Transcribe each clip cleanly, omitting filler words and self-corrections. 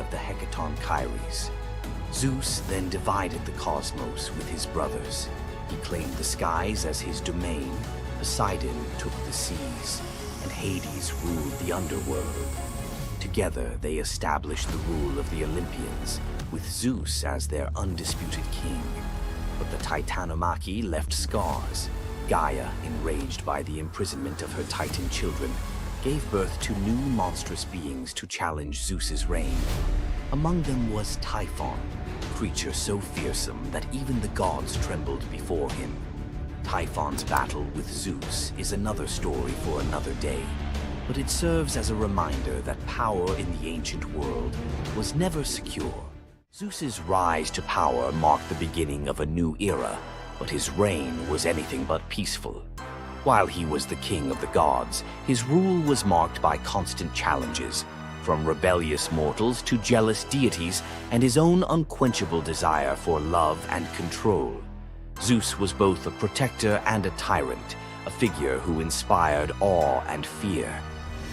of the hecaton Kyries. Zeus then divided the cosmos with his brothers. He claimed the skies as his domain, Poseidon took the seas, and Hades ruled the underworld. Together, they established the rule of the Olympians, with Zeus as their undisputed king. But the Titanomachy left scars. Gaia, enraged by the imprisonment of her Titan children, gave birth to new monstrous beings to challenge Zeus's reign. Among them was Typhon, a creature so fearsome that even the gods trembled before him. Typhon's battle with Zeus is another story for another day, but it serves as a reminder that power in the ancient world was never secure. Zeus's rise to power marked the beginning of a new era, but his reign was anything but peaceful. While he was the king of the gods, his rule was marked by constant challenges, from rebellious mortals to jealous deities and his own unquenchable desire for love and control. Zeus was both a protector and a tyrant, a figure who inspired awe and fear.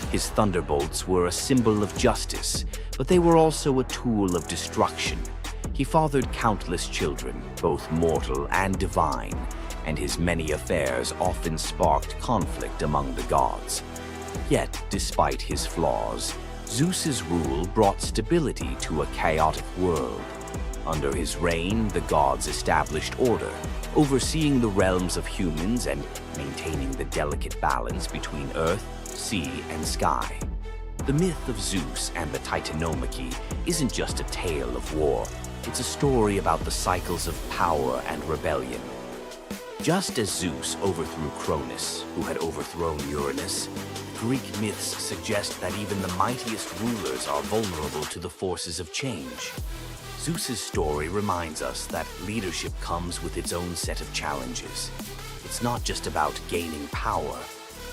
His thunderbolts were a symbol of justice, but they were also a tool of destruction. He fathered countless children, both mortal and divine, and his many affairs often sparked conflict among the gods. Yet, despite his flaws, Zeus's rule brought stability to a chaotic world. Under his reign, the gods established order, overseeing the realms of humans and maintaining the delicate balance between earth, sea, and sky. The myth of Zeus and the Titanomachy isn't just a tale of war, it's a story about the cycles of power and rebellion. Just as Zeus overthrew Cronus, who had overthrown Uranus, Greek myths suggest that even the mightiest rulers are vulnerable to the forces of change. Zeus's story reminds us that leadership comes with its own set of challenges. It's not just about gaining power,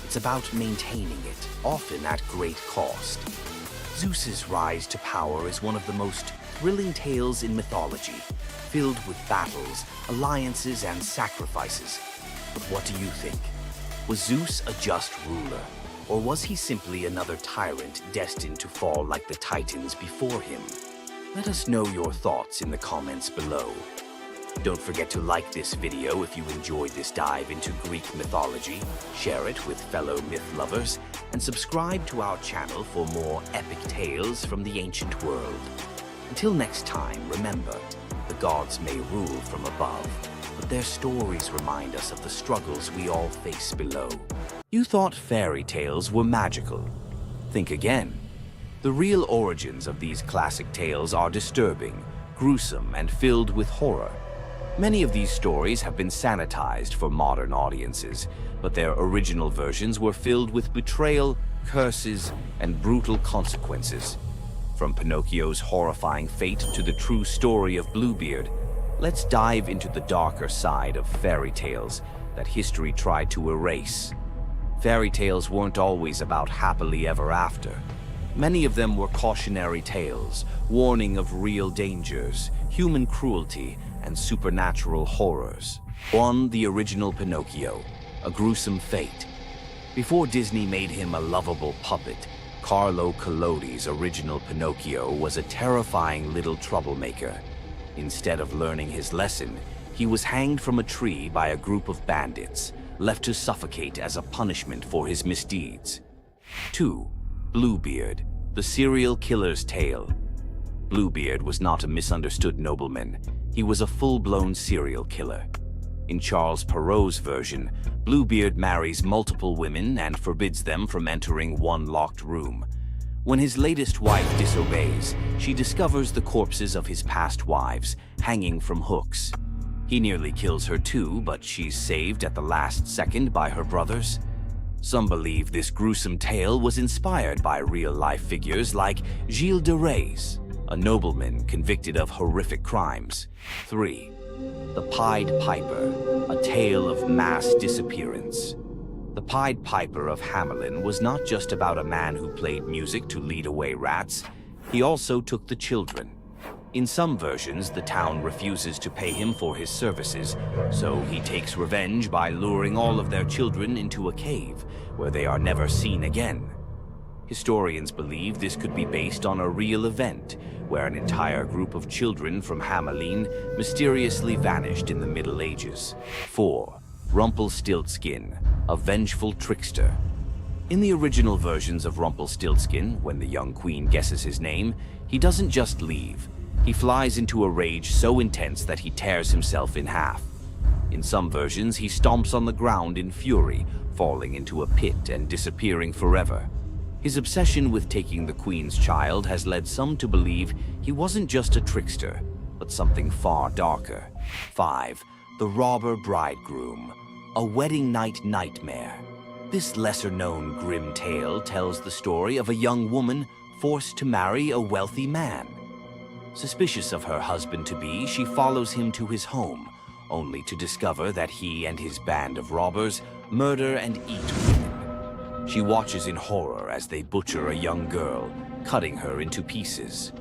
it's about maintaining it, often at great cost. Zeus's rise to power is one of the most thrilling tales in mythology, filled with battles, alliances, and sacrifices. But what do you think? Was Zeus a just ruler, or was he simply another tyrant destined to fall like the Titans before him? Let us know your thoughts in the comments below. Don't forget to like this video if you enjoyed this dive into Greek mythology, share it with fellow myth lovers, and subscribe to our channel for more epic tales from the ancient world. Until next time, remember, the gods may rule from above, but their stories remind us of the struggles we all face below. You thought fairy tales were magical. Think again. The real origins of these classic tales are disturbing, gruesome, and filled with horror. Many of these stories have been sanitized for modern audiences, but their original versions were filled with betrayal, curses, and brutal consequences. From Pinocchio's horrifying fate to the true story of Bluebeard, let's dive into the darker side of fairy tales that history tried to erase. Fairy tales weren't always about happily ever after. Many of them were cautionary tales, warning of real dangers, human cruelty, and supernatural horrors. 1. The original Pinocchio, a gruesome fate. Before Disney made him a lovable puppet, Carlo Collodi's original Pinocchio was a terrifying little troublemaker. Instead of learning his lesson, he was hanged from a tree by a group of bandits, left to suffocate as a punishment for his misdeeds. 2. Bluebeard, the serial killer's tale. Bluebeard was not a misunderstood nobleman. He was a full-blown serial killer. In Charles Perrault's version, Bluebeard marries multiple women and forbids them from entering one locked room. When his latest wife disobeys, she discovers the corpses of his past wives, hanging from hooks. He nearly kills her too, but she's saved at the last second by her brothers. Some believe this gruesome tale was inspired by real-life figures like Gilles de Rais, a nobleman convicted of horrific crimes. 3. The Pied Piper, a tale of mass disappearance. The Pied Piper of Hamelin was not just about a man who played music to lead away rats, he also took the children. In some versions, the town refuses to pay him for his services, so he takes revenge by luring all of their children into a cave, where they are never seen again. Historians believe this could be based on a real event, where an entire group of children from Hamelin mysteriously vanished in the Middle Ages. 4. Rumpelstiltskin, a vengeful trickster. In the original versions of Rumpelstiltskin, when the young queen guesses his name, he doesn't just leave. He flies into a rage so intense that he tears himself in half. In some versions, he stomps on the ground in fury, falling into a pit and disappearing forever. His obsession with taking the queen's child has led some to believe he wasn't just a trickster, but something far darker. 5. The Robber Bridegroom, a wedding night nightmare. This lesser-known grim tale tells the story of a young woman forced to marry a wealthy man. Suspicious of her husband-to-be, she follows him to his home, only to discover that he and his band of robbers murder and eat women. She watches in horror as they butcher a young girl, cutting her into pieces.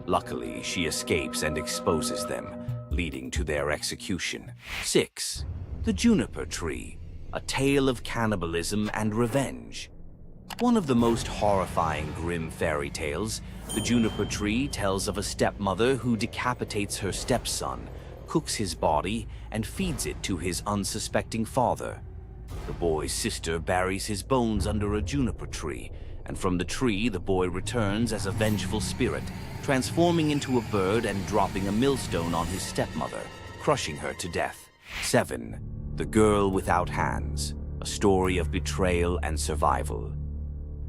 Luckily, she escapes and exposes them, leading to their execution. 6. The Juniper Tree, a tale of cannibalism and revenge. One of the most horrifying grim fairy tales, The Juniper Tree tells of a stepmother who decapitates her stepson, cooks his body, and feeds it to his unsuspecting father. The boy's sister buries his bones under a juniper tree, and from the tree the boy returns as a vengeful spirit, transforming into a bird and dropping a millstone on his stepmother, crushing her to death. 7. The Girl Without Hands, a story of betrayal and survival.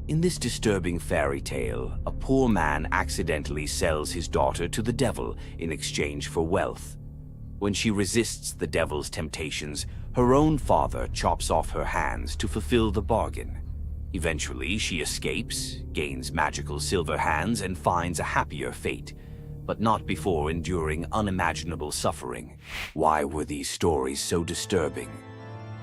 In this disturbing fairy tale, a poor man accidentally sells his daughter to the devil in exchange for wealth. When she resists the devil's temptations, her own father chops off her hands to fulfill the bargain. Eventually, she escapes, gains magical silver hands, and finds a happier fate, but not before enduring unimaginable suffering. Why were these stories so disturbing?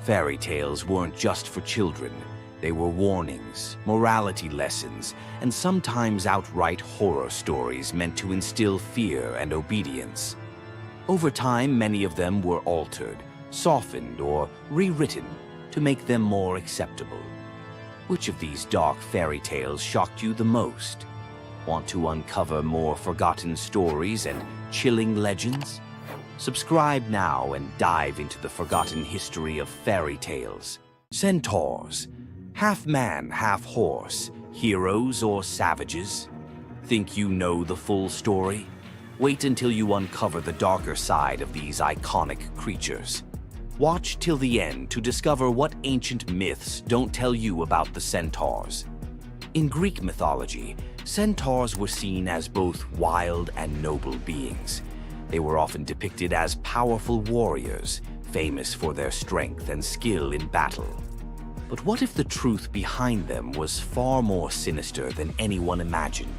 Fairy tales weren't just for children. They were warnings, morality lessons, and sometimes outright horror stories meant to instill fear and obedience. Over time, many of them were altered, softened, or rewritten to make them more acceptable. Which of these dark fairy tales shocked you the most? Want to uncover more forgotten stories and chilling legends? Subscribe now and dive into the forgotten history of fairy tales. Centaurs, half man, half horse, heroes or savages? Think you know the full story? Wait until you uncover the darker side of these iconic creatures. Watch till the end to discover what ancient myths don't tell you about the Centaurs. In Greek mythology, Centaurs were seen as both wild and noble beings. They were often depicted as powerful warriors, famous for their strength and skill in battle. But what if the truth behind them was far more sinister than anyone imagined?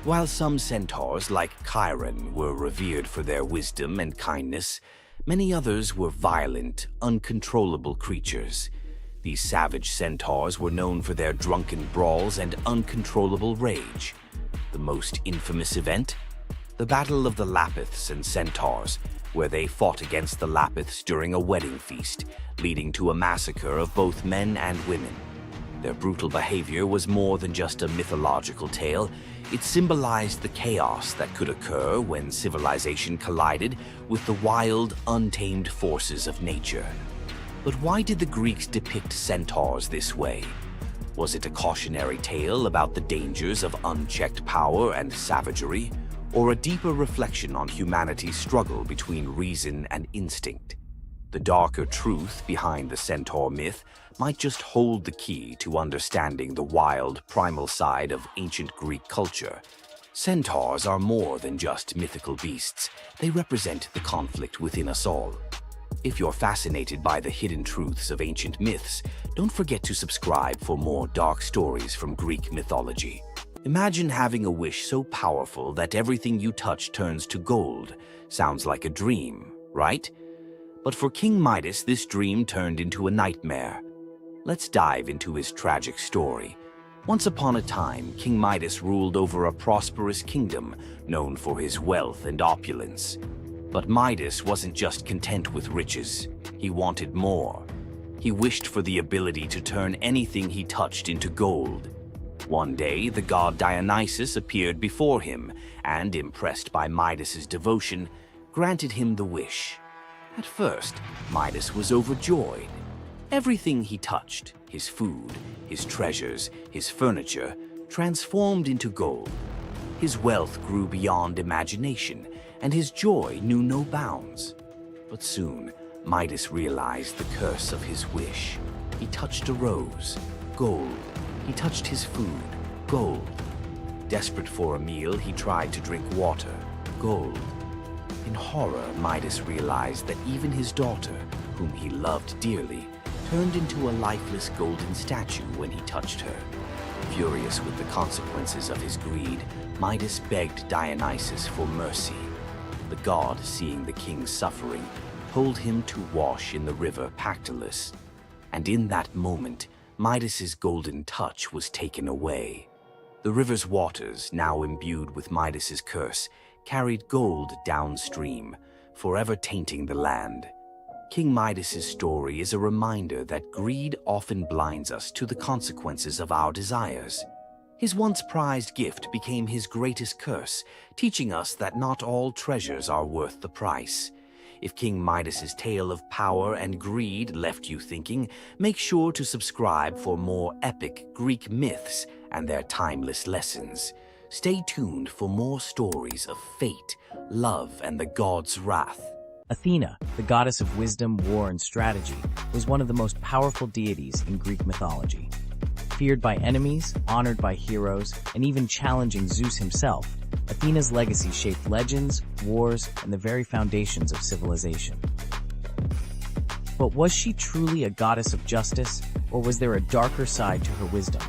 While some centaurs, like Chiron, were revered for their wisdom and kindness, many others were violent, uncontrollable creatures. These savage centaurs were known for their drunken brawls and uncontrollable rage. The most infamous event? The Battle of the Lapiths and Centaurs, where they fought against the Lapiths during a wedding feast, leading to a massacre of both men and women. Their brutal behavior was more than just a mythological tale. It symbolized the chaos that could occur when civilization collided with the wild, untamed forces of nature. But why did the Greeks depict centaurs this way? Was it a cautionary tale about the dangers of unchecked power and savagery, or a deeper reflection on humanity's struggle between reason and instinct? The darker truth behind the centaur myth might just hold the key to understanding the wild, primal side of ancient Greek culture. Centaurs are more than just mythical beasts. They represent the conflict within us all. If you're fascinated by the hidden truths of ancient myths, don't forget to subscribe for more dark stories from Greek mythology. Imagine having a wish so powerful that everything you touch turns to gold. Sounds like a dream, right? But for King Midas, this dream turned into a nightmare. Let's dive into his tragic story. Once upon a time, King Midas ruled over a prosperous kingdom known for his wealth and opulence. But Midas wasn't just content with riches. He wanted more. He wished for the ability to turn anything he touched into gold. One day, the god Dionysus appeared before him and, impressed by Midas's devotion, granted him the wish. At first, Midas was overjoyed. Everything he touched, his food, his treasures, his furniture, transformed into gold. His wealth grew beyond imagination, and his joy knew no bounds. But soon, Midas realized the curse of his wish. He touched a rose, gold. He touched his food, gold. Desperate for a meal, he tried to drink water, gold. In horror, Midas realized that even his daughter, whom he loved dearly, turned into a lifeless golden statue when he touched her. Furious with the consequences of his greed, Midas begged Dionysus for mercy. The god, seeing the king's suffering, told him to wash in the river Pactolus. And in that moment, Midas's golden touch was taken away. The river's waters, now imbued with Midas's curse, carried gold downstream, forever tainting the land. King Midas's story is a reminder that greed often blinds us to the consequences of our desires. His once prized gift became his greatest curse, teaching us that not all treasures are worth the price. If King Midas's tale of power and greed left you thinking, make sure to subscribe for more epic Greek myths and their timeless lessons. Stay tuned for more stories of fate, love, and the god's wrath. Athena, the goddess of wisdom, war, and strategy, was one of the most powerful deities in Greek mythology. Feared by enemies, honored by heroes, and even challenging Zeus himself, Athena's legacy shaped legends, wars, and the very foundations of civilization. But was she truly a goddess of justice, or was there a darker side to her wisdom?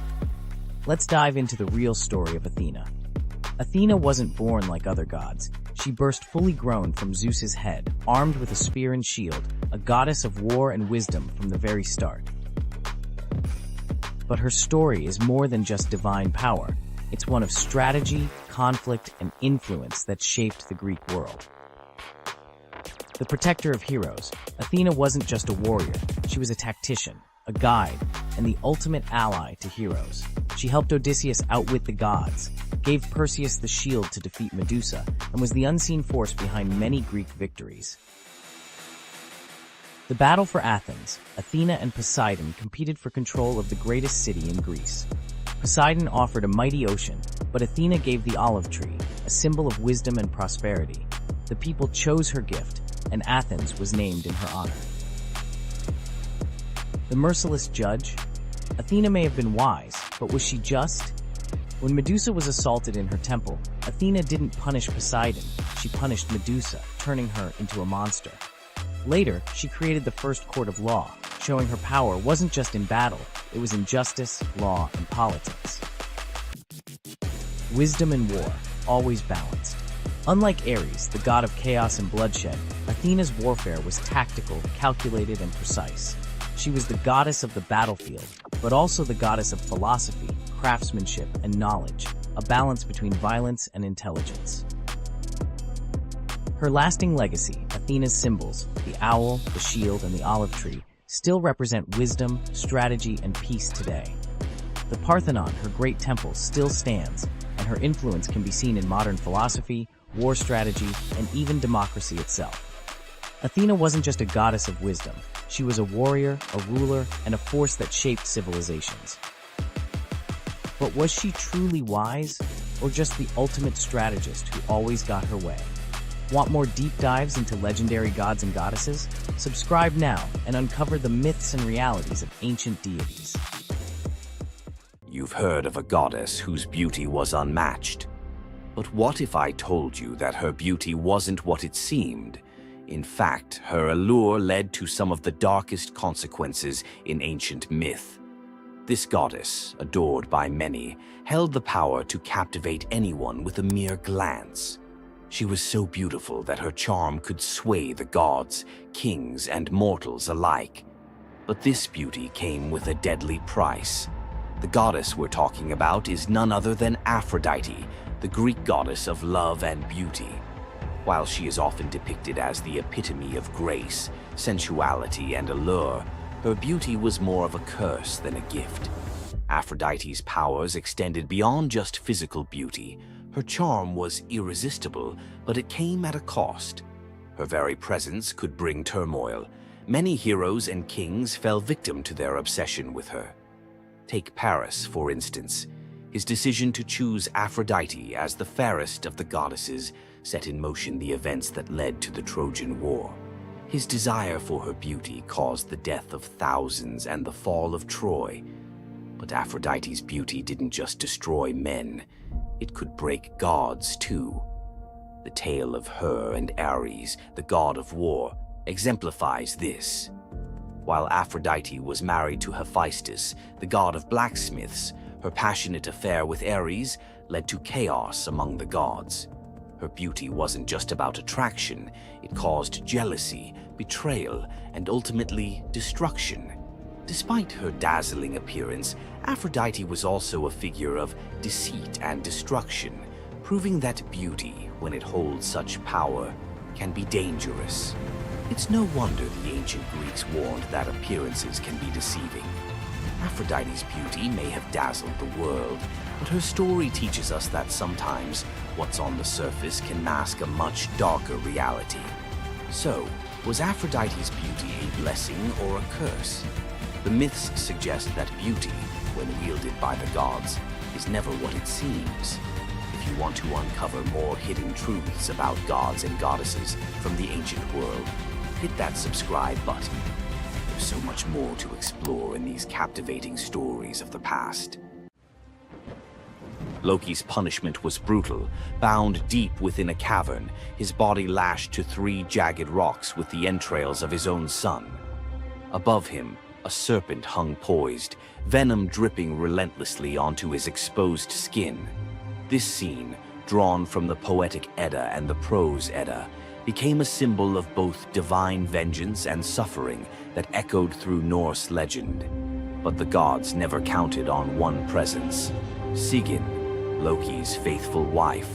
Let's dive into the real story of Athena. Athena wasn't born like other gods. She burst fully grown from Zeus's head, armed with a spear and shield, a goddess of war and wisdom from the very start. But her story is more than just divine power. It's one of strategy, conflict, and influence that shaped the Greek world. The protector of heroes, Athena wasn't just a warrior. She was a tactician, a guide, and the ultimate ally to heroes. She helped Odysseus outwit the gods, gave Perseus the shield to defeat Medusa, and was the unseen force behind many Greek victories. The battle for Athens, Athena and Poseidon competed for control of the greatest city in Greece. Poseidon offered a mighty ocean, but Athena gave the olive tree, a symbol of wisdom and prosperity. The people chose her gift, and Athens was named in her honor. The merciless judge? Athena may have been wise, but was she just? When Medusa was assaulted in her temple, Athena didn't punish Poseidon, she punished Medusa, turning her into a monster. Later, she created the first court of law, showing her power wasn't just in battle, it was in justice, law, and politics. Wisdom and war, always balanced. Unlike Ares, the god of chaos and bloodshed, Athena's warfare was tactical, calculated, and precise. She was the goddess of the battlefield, but also the goddess of philosophy, craftsmanship, and knowledge, a balance between violence and intelligence. Her lasting legacy, Athena's symbols, the owl, the shield, and the olive tree, still represent wisdom, strategy, and peace today. The Parthenon, her great temple, still stands, and her influence can be seen in modern philosophy, war strategy, and even democracy itself. Athena wasn't just a goddess of wisdom. She was a warrior, a ruler, and a force that shaped civilizations. But was she truly wise, or just the ultimate strategist who always got her way? Want more deep dives into legendary gods and goddesses? Subscribe now and uncover the myths and realities of ancient deities. You've heard of a goddess whose beauty was unmatched. But what if I told you that her beauty wasn't what it seemed? In fact, her allure led to some of the darkest consequences in ancient myth. This goddess, adored by many, held the power to captivate anyone with a mere glance. She was so beautiful that her charm could sway the gods, kings, and mortals alike. But this beauty came with a deadly price. The goddess we're talking about is none other than Aphrodite, the Greek goddess of love and beauty. While she is often depicted as the epitome of grace, sensuality, and allure, her beauty was more of a curse than a gift. Aphrodite's powers extended beyond just physical beauty. Her charm was irresistible, but it came at a cost. Her very presence could bring turmoil. Many heroes and kings fell victim to their obsession with her. Take Paris, for instance. His decision to choose Aphrodite as the fairest of the goddesses set in motion the events that led to the Trojan War. His desire for her beauty caused the death of thousands and the fall of Troy. But Aphrodite's beauty didn't just destroy men, it could break gods too. The tale of her and Ares, the god of war, exemplifies this. While Aphrodite was married to Hephaestus, the god of blacksmiths, her passionate affair with Ares led to chaos among the gods. Her beauty wasn't just about attraction, it caused jealousy, betrayal, and ultimately destruction. Despite her dazzling appearance, Aphrodite was also a figure of deceit and destruction, proving that beauty, when it holds such power, can be dangerous. It's no wonder the ancient Greeks warned that appearances can be deceiving. Aphrodite's beauty may have dazzled the world, but her story teaches us that sometimes what's on the surface can mask a much darker reality. So, was Aphrodite's beauty a blessing or a curse? The myths suggest that beauty, when wielded by the gods, is never what it seems. If you want to uncover more hidden truths about gods and goddesses from the ancient world, hit that subscribe button. There's so much more to explore in these captivating stories of the past. Loki's punishment was brutal. Bound deep within a cavern, his body lashed to 3 jagged rocks with the entrails of his own son. Above him, a serpent hung poised, venom dripping relentlessly onto his exposed skin. This scene, drawn from the poetic Edda and the prose Edda, became a symbol of both divine vengeance and suffering that echoed through Norse legend. But the gods never counted on one presence: Sigyn, Loki's faithful wife.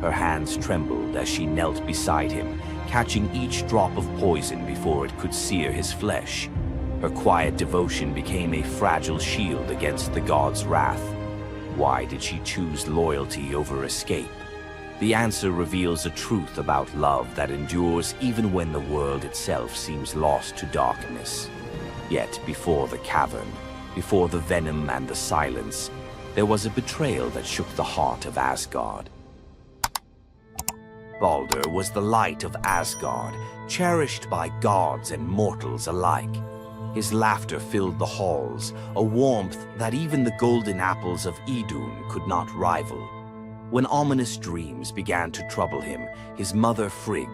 Her hands trembled as she knelt beside him, catching each drop of poison before it could sear his flesh. Her quiet devotion became a fragile shield against the god's wrath. Why did she choose loyalty over escape? The answer reveals a truth about love that endures even when the world itself seems lost to darkness. Yet before the cavern, before the venom and the silence, there was a betrayal that shook the heart of Asgard. Balder was the light of Asgard, cherished by gods and mortals alike. His laughter filled the halls, a warmth that even the golden apples of Idun could not rival. When ominous dreams began to trouble him, his mother Frigg,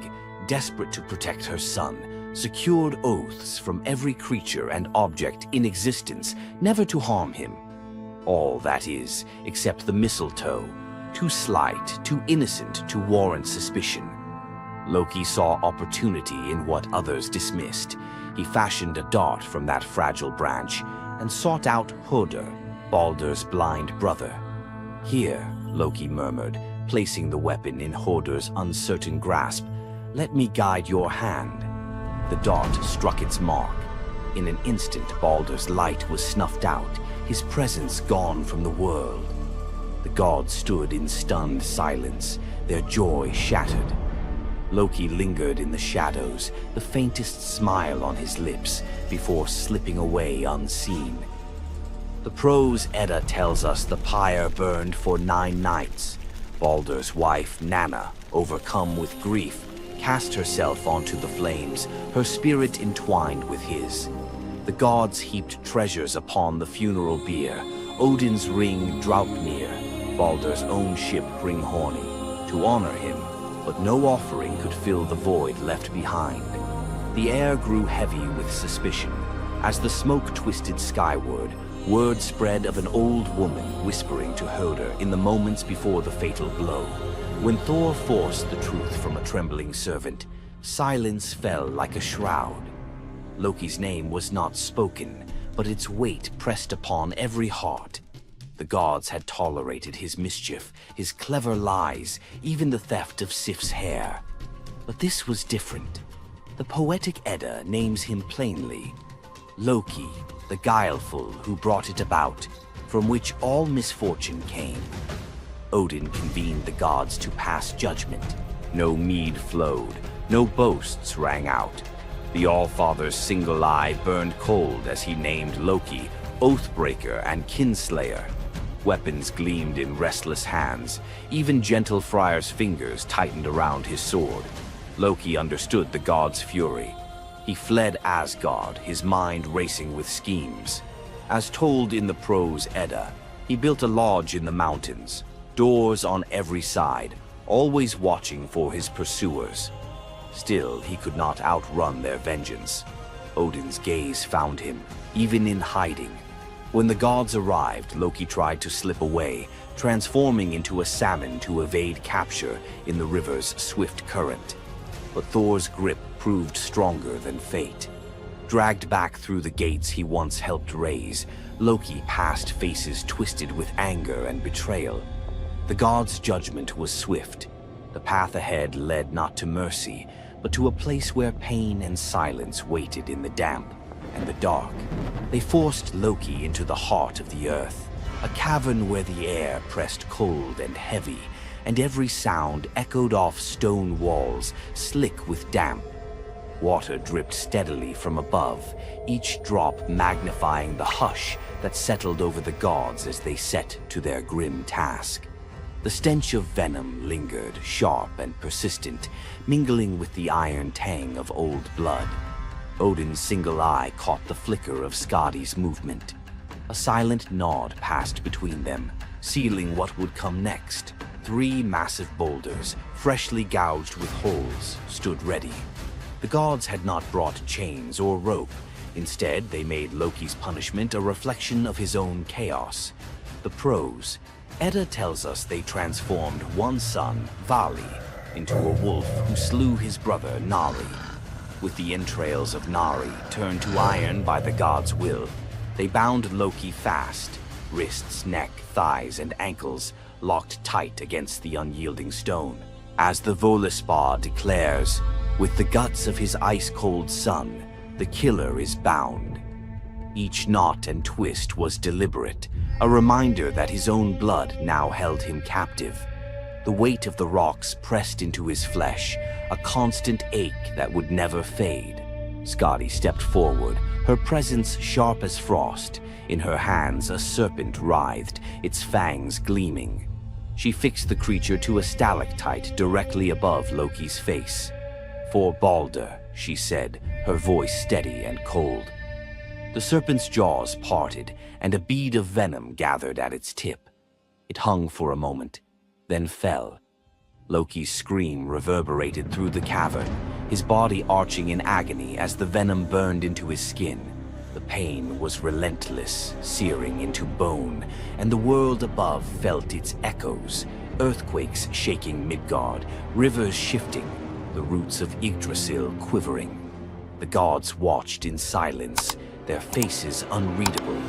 desperate to protect her son, secured oaths from every creature and object in existence never to harm him. All, that is, except the mistletoe, too slight, too innocent to warrant suspicion. Loki saw opportunity in what others dismissed. He fashioned a dart from that fragile branch and sought out Hoder, Balder's blind brother. "Here," Loki murmured, placing the weapon in Hoder's uncertain grasp, "let me guide your hand." The dart struck its mark. In an instant, Balder's light was snuffed out, his presence gone from the world. The gods stood in stunned silence, their joy shattered. Loki lingered in the shadows, the faintest smile on his lips, before slipping away unseen. The prose Edda tells us the pyre burned for 9 nights. Balder's wife, Nanna, overcome with grief, cast herself onto the flames, her spirit entwined with his. The gods heaped treasures upon the funeral bier, Odin's ring Draupnir, Balder's own ship Hringhorni, to honor him, but no offering could fill the void left behind. The air grew heavy with suspicion. As the smoke twisted skyward, word spread of an old woman whispering to Hoder in the moments before the fatal blow. When Thor forced the truth from a trembling servant, silence fell like a shroud. Loki's name was not spoken, but its weight pressed upon every heart. The gods had tolerated his mischief, his clever lies, even the theft of Sif's hair. But this was different. The poetic Edda names him plainly: Loki, the guileful who brought it about. from which all misfortune came. Odin convened the gods to pass judgment. No mead flowed, no boasts rang out. The All-Father's single eye burned cold as he named Loki Oathbreaker and Kinslayer. Weapons gleamed in restless hands. Even gentle Friar's fingers tightened around his sword. Loki understood the god's fury. He fled Asgard, his mind racing with schemes. As told in the prose Edda, he built a lodge in the mountains, doors on every side, always watching for his pursuers. Still, he could not outrun their vengeance. Odin's gaze found him, even in hiding. When the gods arrived, Loki tried to slip away, transforming into a salmon to evade capture in the river's swift current. But Thor's grip proved stronger than fate. Dragged back through the gates he once helped raise, Loki passed faces twisted with anger and betrayal. The gods' judgment was swift. The path ahead led not to mercy, but to a place where pain and silence waited in the damp and the dark. They forced Loki into the heart of the earth, a cavern where the air pressed cold and heavy, and every sound echoed off stone walls, slick with damp. Water dripped steadily from above, each drop magnifying the hush that settled over the gods as they set to their grim task. The stench of venom lingered, sharp and persistent, mingling with the iron tang of old blood. Odin's single eye caught the flicker of Skadi's movement. A silent nod passed between them, sealing what would come next. 3 massive boulders, freshly gouged with holes, stood ready. The gods had not brought chains or rope. Instead, they made Loki's punishment a reflection of his own chaos. The prose. Edda tells us they transformed one son, Vali, into a wolf who slew his brother, Nari. With the entrails of Nari turned to iron by the god's will, they bound Loki fast, wrists, neck, thighs, and ankles locked tight against the unyielding stone. As the Völuspá declares, with the guts of his ice-cold son, the killer is bound. Each knot and twist was deliberate, a reminder that his own blood now held him captive. The weight of the rocks pressed into his flesh, a constant ache that would never fade. Skadi stepped forward, her presence sharp as frost. In her hands, a serpent writhed, its fangs gleaming. She fixed the creature to a stalactite directly above Loki's face. "For Balder," she said, her voice steady and cold. The serpent's jaws parted, and a bead of venom gathered at its tip. It hung for a moment, then fell. Loki's scream reverberated through the cavern, his body arching in agony as the venom burned into his skin. The pain was relentless, searing into bone, and the world above felt its echoes, earthquakes shaking Midgard, rivers shifting, the roots of Yggdrasil quivering. The gods watched in silence, their faces unreadable.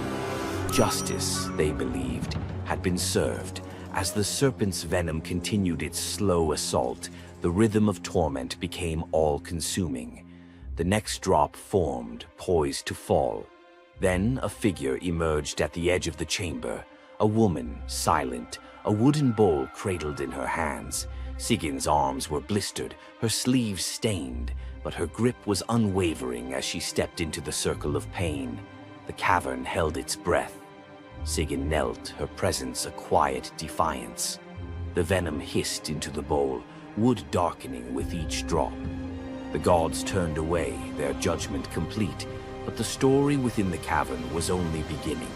Justice, they believed, had been served. As the serpent's venom continued its slow assault, the rhythm of torment became all-consuming. The next drop formed, poised to fall. Then a figure emerged at the edge of the chamber, a woman, silent, a wooden bowl cradled in her hands. Sigin's arms were blistered, her sleeves stained, but her grip was unwavering as she stepped into the circle of pain. The cavern held its breath. Sigyn knelt, her presence a quiet defiance. The venom hissed into the bowl, wood darkening with each drop. The gods turned away, their judgment complete, but the story within the cavern was only beginning.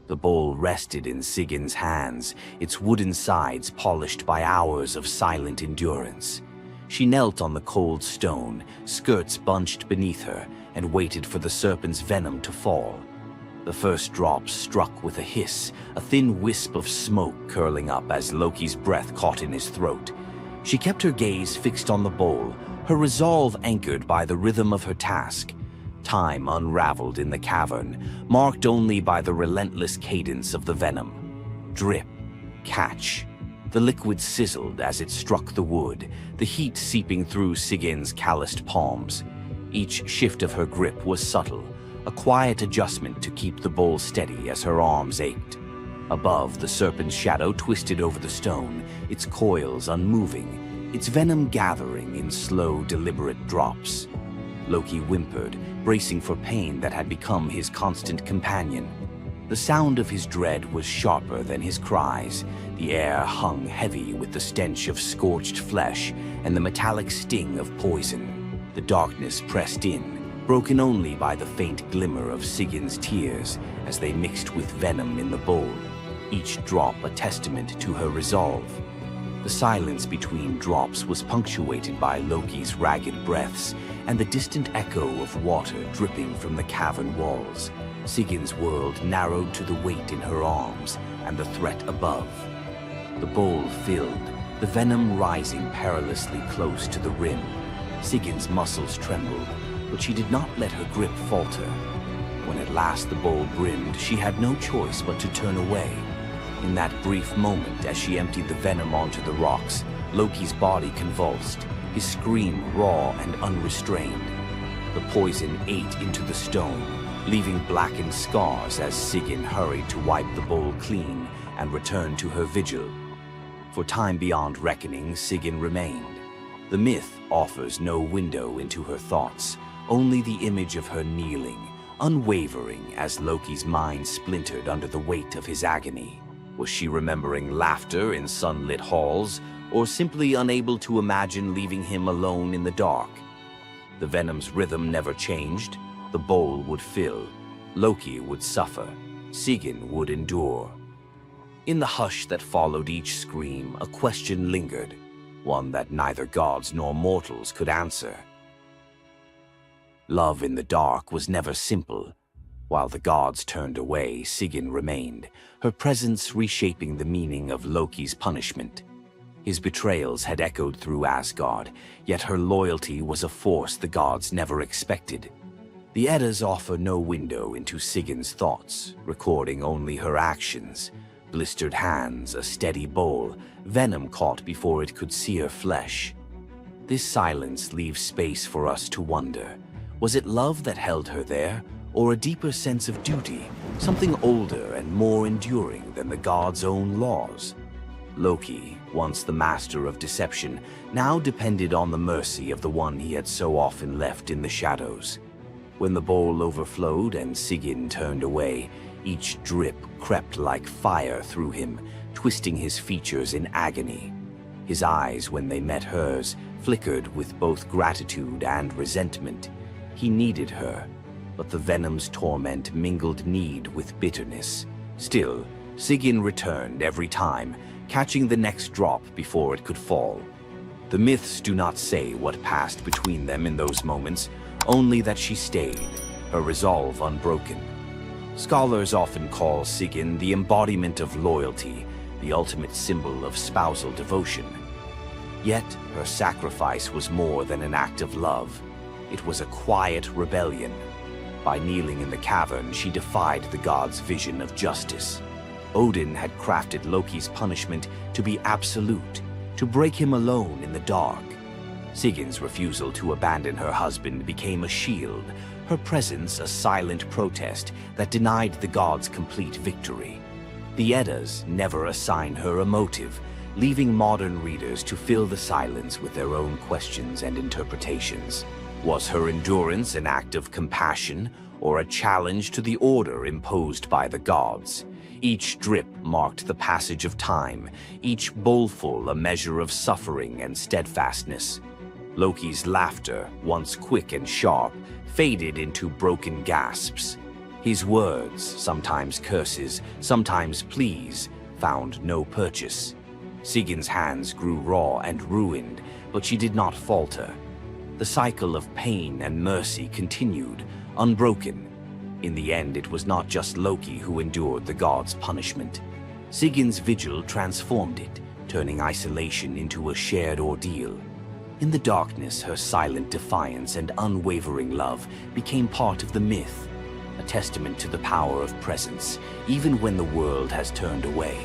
The bowl rested in Sigyn's hands, its wooden sides polished by hours of silent endurance. She knelt on the cold stone, skirts bunched beneath her, and waited for the serpent's venom to fall. The first drop struck with a hiss, a thin wisp of smoke curling up as Loki's breath caught in his throat. She kept her gaze fixed on the bowl, her resolve anchored by the rhythm of her task. Time unraveled in the cavern, marked only by the relentless cadence of the venom. Drip, catch. The liquid sizzled as it struck the wood, the heat seeping through Sigyn's calloused palms. Each shift of her grip was subtle, a quiet adjustment to keep the bowl steady as her arms ached. Above, the serpent's shadow twisted over the stone, its coils unmoving, its venom gathering in slow, deliberate drops. Loki whimpered, bracing for pain that had become his constant companion. The sound of his dread was sharper than his cries. The air hung heavy with the stench of scorched flesh and the metallic sting of poison. The darkness pressed in, broken only by the faint glimmer of Sigin's tears as they mixed with venom in the bowl, each drop a testament to her resolve. The silence between drops was punctuated by Loki's ragged breaths and the distant echo of water dripping from the cavern walls. Sigin's world narrowed to the weight in her arms and the threat above. The bowl filled, the venom rising perilously close to the rim. Sigin's muscles trembled, but she did not let her grip falter. When at last the bowl brimmed, she had no choice but to turn away. In that brief moment, as she emptied the venom onto the rocks, Loki's body convulsed, his scream raw and unrestrained. The poison ate into the stone, leaving blackened scars as Sigyn hurried to wipe the bowl clean and return to her vigil. For time beyond reckoning, Sigyn remained. The myth offers no window into her thoughts, only the image of her kneeling, unwavering as Loki's mind splintered under the weight of his agony. Was she remembering laughter in sunlit halls, or simply unable to imagine leaving him alone in the dark? The venom's rhythm never changed. The bowl would fill. Loki would suffer. Sigyn would endure. In the hush that followed each scream, a question lingered, one that neither gods nor mortals could answer. Love in the dark was never simple. While the gods turned away, Sigyn remained, her presence reshaping the meaning of Loki's punishment. His betrayals had echoed through Asgard, yet her loyalty was a force the gods never expected. The Eddas offer no window into Sigyn's thoughts, recording only her actions. Blistered hands, a steady bowl, venom caught before it could sear flesh. This silence leaves space for us to wonder. Was it love that held her there, or a deeper sense of duty, something older and more enduring than the gods' own laws? Loki, once the master of deception, now depended on the mercy of the one he had so often left in the shadows. When the bowl overflowed and Sigyn turned away, each drip crept like fire through him, twisting his features in agony. His eyes, when they met hers, flickered with both gratitude and resentment. He needed her, but the venom's torment mingled need with bitterness. Still, Sigyn returned every time, catching the next drop before it could fall. The myths do not say what passed between them in those moments, only that she stayed, her resolve unbroken. Scholars often call Sigyn the embodiment of loyalty, the ultimate symbol of spousal devotion. Yet, her sacrifice was more than an act of love. It was a quiet rebellion. By kneeling in the cavern, she defied the gods' vision of justice. Odin had crafted Loki's punishment to be absolute, to break him alone in the dark. Sigyn's refusal to abandon her husband became a shield, her presence a silent protest that denied the gods complete victory. The Eddas never assign her a motive, leaving modern readers to fill the silence with their own questions and interpretations. Was her endurance an act of compassion or a challenge to the order imposed by the gods? Each drip marked the passage of time, each bowlful a measure of suffering and steadfastness. Loki's laughter, once quick and sharp, faded into broken gasps. His words, sometimes curses, sometimes pleas, found no purchase. Sigyn's hands grew raw and ruined, but she did not falter. The cycle of pain and mercy continued, unbroken. In the end, it was not just Loki who endured the gods' punishment. Sigyn's vigil transformed it, turning isolation into a shared ordeal. In the darkness, her silent defiance and unwavering love became part of the myth, a testament to the power of presence, even when the world has turned away.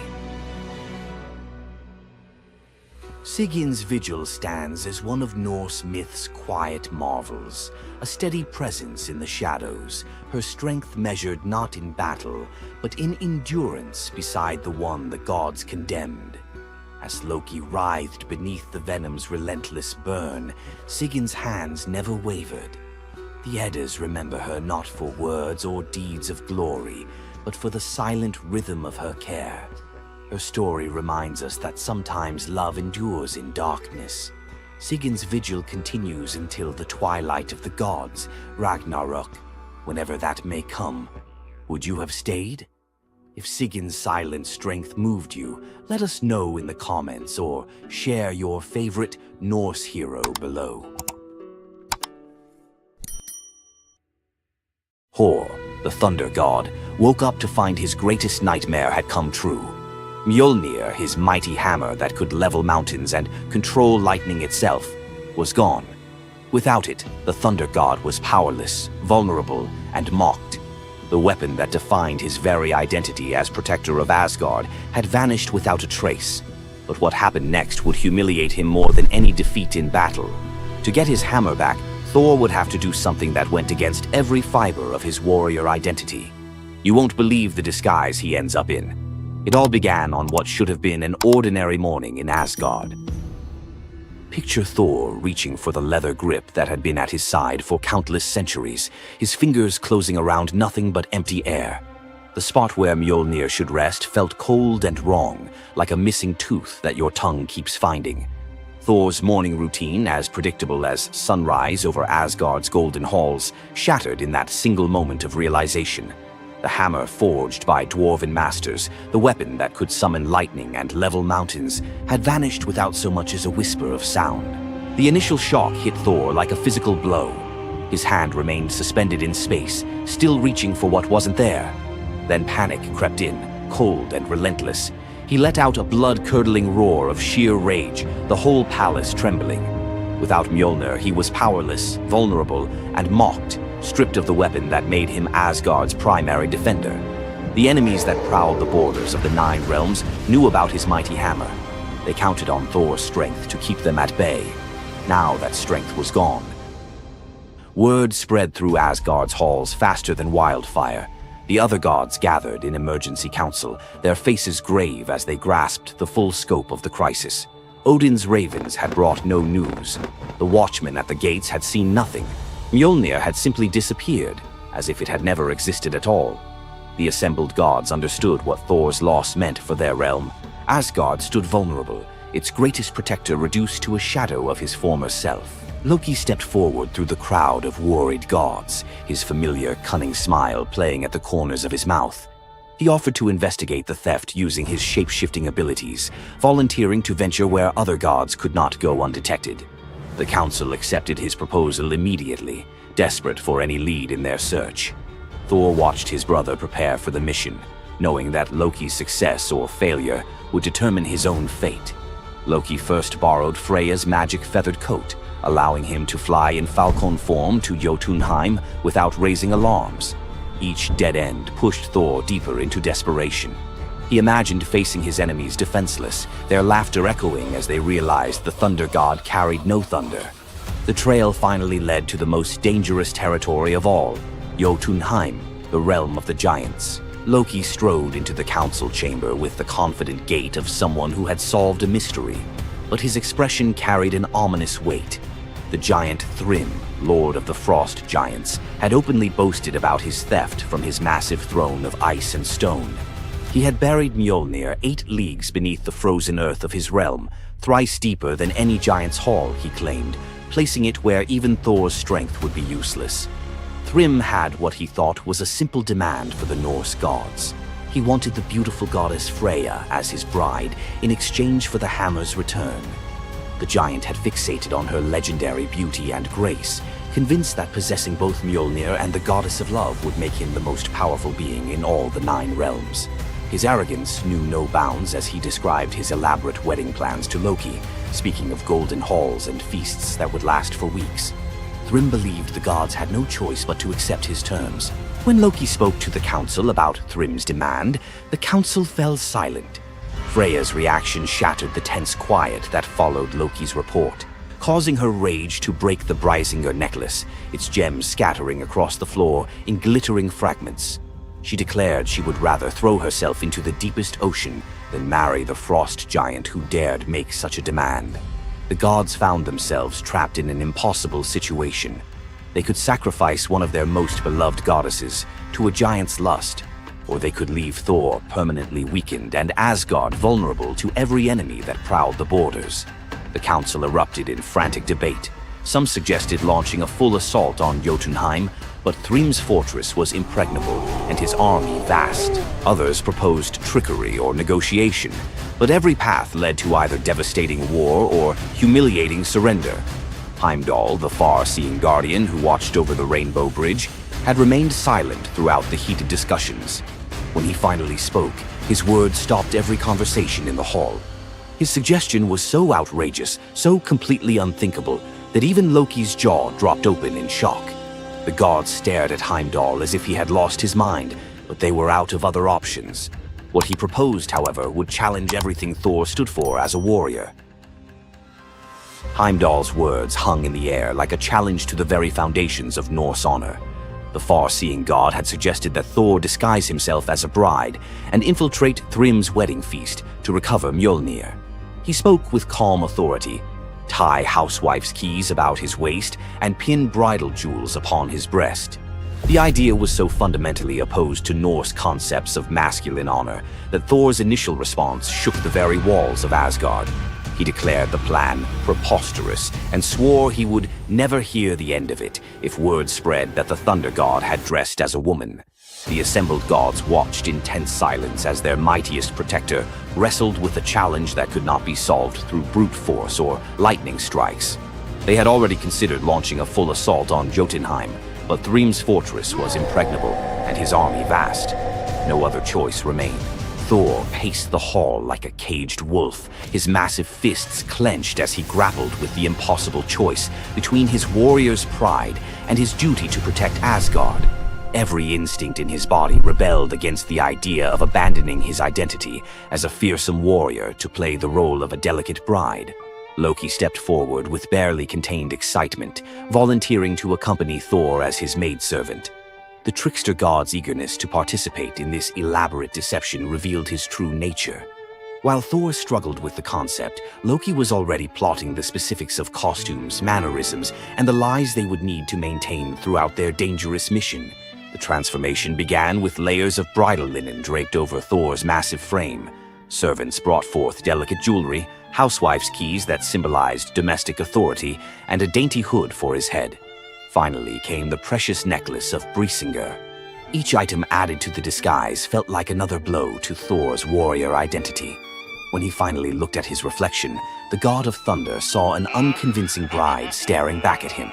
Sigin's vigil stands as one of Norse myth's quiet marvels, a steady presence in the shadows, her strength measured not in battle, but in endurance beside the one the gods condemned. As Loki writhed beneath the venom's relentless burn, Sigin's hands never wavered. The Eddas remember her not for words or deeds of glory, but for the silent rhythm of her care. Her story reminds us that sometimes love endures in darkness. Sigin's vigil continues until the twilight of the gods, Ragnarok, whenever that may come. Would you have stayed? If Sigin's silent strength moved you, let us know in the comments or share your favorite Norse hero below. Hor, the thunder god, woke up to find his greatest nightmare had come true. Mjolnir, his mighty hammer that could level mountains and control lightning itself, was gone. Without it, the thunder god was powerless, vulnerable, and mocked. The weapon that defined his very identity as protector of Asgard had vanished without a trace. But what happened next would humiliate him more than any defeat in battle. To get his hammer back, Thor would have to do something that went against every fiber of his warrior identity. You won't believe the disguise he ends up in. It all began on what should have been an ordinary morning in Asgard. Picture Thor reaching for the leather grip that had been at his side for countless centuries, his fingers closing around nothing but empty air. The spot where Mjolnir should rest felt cold and wrong, like a missing tooth that your tongue keeps finding. Thor's morning routine, as predictable as sunrise over Asgard's golden halls, shattered in that single moment of realization. The hammer forged by dwarven masters, the weapon that could summon lightning and level mountains, had vanished without so much as a whisper of sound. The initial shock hit Thor like a physical blow. His hand remained suspended in space, still reaching for what wasn't there. Then panic crept in, cold and relentless. He let out a blood-curdling roar of sheer rage, the whole palace trembling. Without Mjolnir, he was powerless, vulnerable, and mocked, stripped of the weapon that made him Asgard's primary defender. The enemies that prowled the borders of the Nine Realms knew about his mighty hammer. They counted on Thor's strength to keep them at bay. Now that strength was gone. Word spread through Asgard's halls faster than wildfire. The other gods gathered in emergency council, their faces grave as they grasped the full scope of the crisis. Odin's ravens had brought no news. The watchmen at the gates had seen nothing. Mjolnir had simply disappeared, as if it had never existed at all. The assembled gods understood what Thor's loss meant for their realm. Asgard stood vulnerable, its greatest protector reduced to a shadow of his former self. Loki stepped forward through the crowd of worried gods, his familiar, cunning smile playing at the corners of his mouth. He offered to investigate the theft using his shape-shifting abilities, volunteering to venture where other gods could not go undetected. The council accepted his proposal immediately, desperate for any lead in their search. Thor watched his brother prepare for the mission, knowing that Loki's success or failure would determine his own fate. Loki first borrowed Freya's magic feathered coat, allowing him to fly in falcon form to Jotunheim without raising alarms. Each dead end pushed Thor deeper into desperation. He imagined facing his enemies defenseless, their laughter echoing as they realized the thunder god carried no thunder. The trail finally led to the most dangerous territory of all, Jotunheim, the realm of the giants. Loki strode into the council chamber with the confident gait of someone who had solved a mystery, but his expression carried an ominous weight. The giant Thrym, lord of the frost giants, had openly boasted about his theft from his massive throne of ice and stone. He had buried Mjolnir 8 leagues beneath the frozen earth of his realm, thrice deeper than any giant's hall, he claimed, placing it where even Thor's strength would be useless. Thrym had what he thought was a simple demand for the Norse gods. He wanted the beautiful goddess Freya as his bride in exchange for the hammer's return. The giant had fixated on her legendary beauty and grace, convinced that possessing both Mjolnir and the goddess of love would make him the most powerful being in all the 9 realms. His arrogance knew no bounds as he described his elaborate wedding plans to Loki, speaking of golden halls and feasts that would last for weeks. Thrym believed the gods had no choice but to accept his terms. When Loki spoke to the council about Thrym's demand, the council fell silent. Freya's reaction shattered the tense quiet that followed Loki's report, causing her rage to break the Brysinger necklace, its gems scattering across the floor in glittering fragments. She declared she would rather throw herself into the deepest ocean than marry the frost giant who dared make such a demand. The gods found themselves trapped in an impossible situation. They could sacrifice one of their most beloved goddesses to a giant's lust, or they could leave Thor permanently weakened and Asgard vulnerable to every enemy that prowled the borders. The council erupted in frantic debate. Some suggested launching a full assault on Jotunheim, but Thrym's fortress was impregnable and his army vast. Others proposed trickery or negotiation, but every path led to either devastating war or humiliating surrender. Heimdall, the far-seeing guardian who watched over the Rainbow Bridge, had remained silent throughout the heated discussions. When he finally spoke, his words stopped every conversation in the hall. His suggestion was so outrageous, so completely unthinkable, that even Loki's jaw dropped open in shock. The gods stared at Heimdall as if he had lost his mind, but they were out of other options. What he proposed, however, would challenge everything Thor stood for as a warrior. Heimdall's words hung in the air like a challenge to the very foundations of Norse honor. The far-seeing god had suggested that Thor disguise himself as a bride and infiltrate Thrym's wedding feast to recover Mjolnir. He spoke with calm authority, tie housewife's keys about his waist, and pin bridal jewels upon his breast. The idea was so fundamentally opposed to Norse concepts of masculine honor that Thor's initial response shook the very walls of Asgard. He declared the plan preposterous and swore he would never hear the end of it if word spread that the Thunder God had dressed as a woman. The assembled gods watched in tense silence as their mightiest protector wrestled with a challenge that could not be solved through brute force or lightning strikes. They had already considered launching a full assault on Jotunheim, but Thrym's fortress was impregnable and his army vast. No other choice remained. Thor paced the hall like a caged wolf, his massive fists clenched as he grappled with the impossible choice between his warrior's pride and his duty to protect Asgard. Every instinct in his body rebelled against the idea of abandoning his identity as a fearsome warrior to play the role of a delicate bride. Loki stepped forward with barely contained excitement, volunteering to accompany Thor as his maidservant. The trickster god's eagerness to participate in this elaborate deception revealed his true nature. While Thor struggled with the concept, Loki was already plotting the specifics of costumes, mannerisms, and the lies they would need to maintain throughout their dangerous mission. The transformation began with layers of bridal linen draped over Thor's massive frame. Servants brought forth delicate jewelry, housewife's keys that symbolized domestic authority, and a dainty hood for his head. Finally came the precious necklace of Brysinger. Each item added to the disguise felt like another blow to Thor's warrior identity. When he finally looked at his reflection, the god of thunder saw an unconvincing bride staring back at him.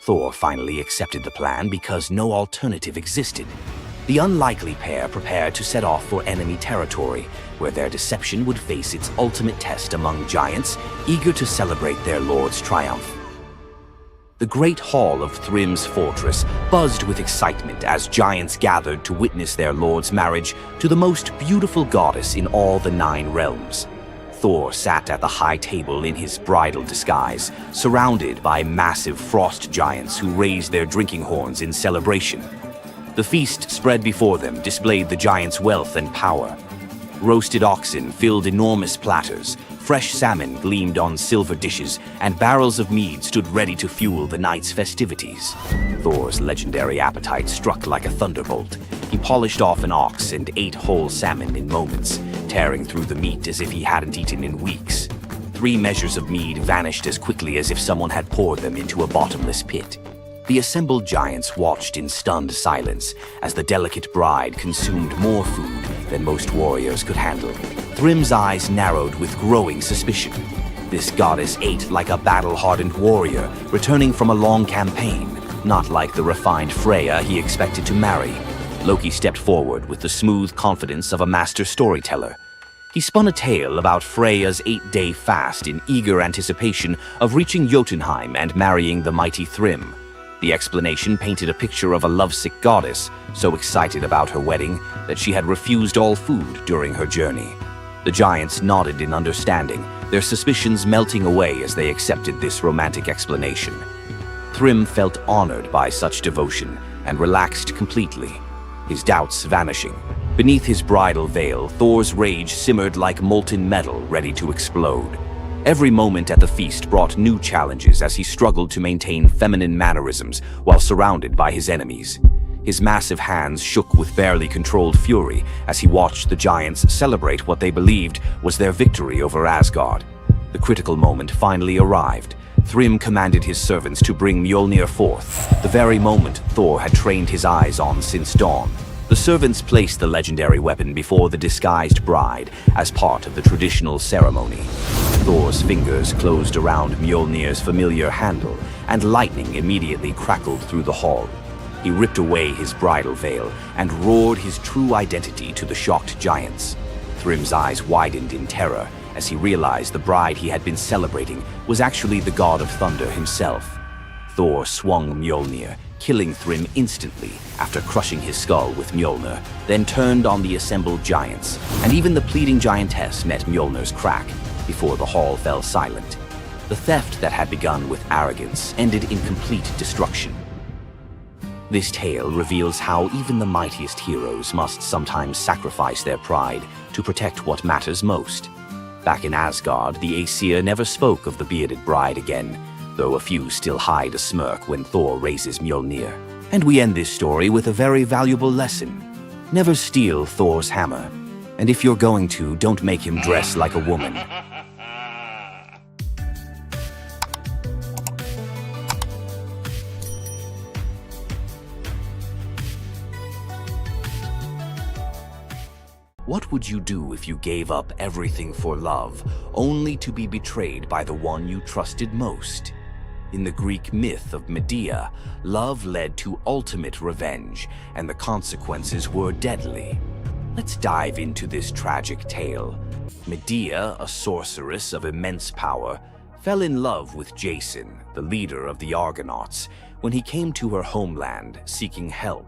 Thor finally accepted the plan because no alternative existed. The unlikely pair prepared to set off for enemy territory, where their deception would face its ultimate test among giants, eager to celebrate their lord's triumph. The great hall of Thrym's fortress buzzed with excitement as giants gathered to witness their lord's marriage to the most beautiful goddess in all the 9 realms. Thor sat at the high table in his bridal disguise, surrounded by massive frost giants who raised their drinking horns in celebration. The feast spread before them displayed the giants' wealth and power. Roasted oxen filled enormous platters, fresh salmon gleamed on silver dishes, and barrels of mead stood ready to fuel the night's festivities. Thor's legendary appetite struck like a thunderbolt. He polished off an ox and ate whole salmon in moments, tearing through the meat as if he hadn't eaten in weeks. 3 measures of mead vanished as quickly as if someone had poured them into a bottomless pit. The assembled giants watched in stunned silence as the delicate bride consumed more food than most warriors could handle. Thrym's eyes narrowed with growing suspicion. This goddess ate like a battle-hardened warrior, returning from a long campaign, not like the refined Freya he expected to marry. Loki stepped forward with the smooth confidence of a master storyteller. He spun a tale about Freya's 8-day fast in eager anticipation of reaching Jotunheim and marrying the mighty Thrym. The explanation painted a picture of a lovesick goddess, so excited about her wedding that she had refused all food during her journey. The giants nodded in understanding, their suspicions melting away as they accepted this romantic explanation. Thrym felt honored by such devotion and relaxed completely, his doubts vanishing. Beneath his bridal veil, Thor's rage simmered like molten metal ready to explode. Every moment at the feast brought new challenges as he struggled to maintain feminine mannerisms while surrounded by his enemies. His massive hands shook with barely controlled fury as he watched the giants celebrate what they believed was their victory over Asgard. The critical moment finally arrived. Thrym commanded his servants to bring Mjolnir forth, the very moment Thor had trained his eyes on since dawn. The servants placed the legendary weapon before the disguised bride as part of the traditional ceremony. Thor's fingers closed around Mjolnir's familiar handle, and lightning immediately crackled through the hall. He ripped away his bridal veil and roared his true identity to the shocked giants. Thrym's eyes widened in terror as he realized the bride he had been celebrating was actually the god of thunder himself. Thor swung Mjolnir, killing Thrym instantly after crushing his skull with Mjolnir, then turned on the assembled giants, and even the pleading giantess met Mjolnir's crack before the hall fell silent. The theft that had begun with arrogance ended in complete destruction. This tale reveals how even the mightiest heroes must sometimes sacrifice their pride to protect what matters most. Back in Asgard, the Aesir never spoke of the bearded bride again, though a few still hide a smirk when Thor raises Mjolnir. And we end this story with a very valuable lesson. Never steal Thor's hammer. And if you're going to, don't make him dress like a woman. What would you do if you gave up everything for love, only to be betrayed by the one you trusted most? In the Greek myth of Medea, love led to ultimate revenge, and the consequences were deadly. Let's dive into this tragic tale. Medea, a sorceress of immense power, fell in love with Jason, the leader of the Argonauts, when he came to her homeland seeking help.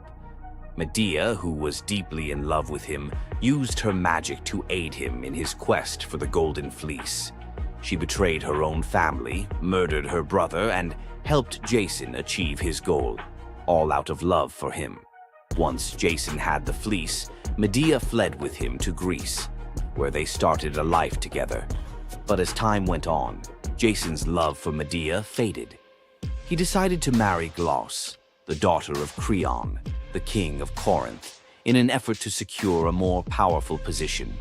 Medea, who was deeply in love with him, used her magic to aid him in his quest for the Golden Fleece. She betrayed her own family, murdered her brother, and helped Jason achieve his goal, all out of love for him. Once Jason had the fleece, Medea fled with him to Greece, where they started a life together. But as time went on, Jason's love for Medea faded. He decided to marry Glauce, the daughter of Creon, the king of Corinth, in an effort to secure a more powerful position.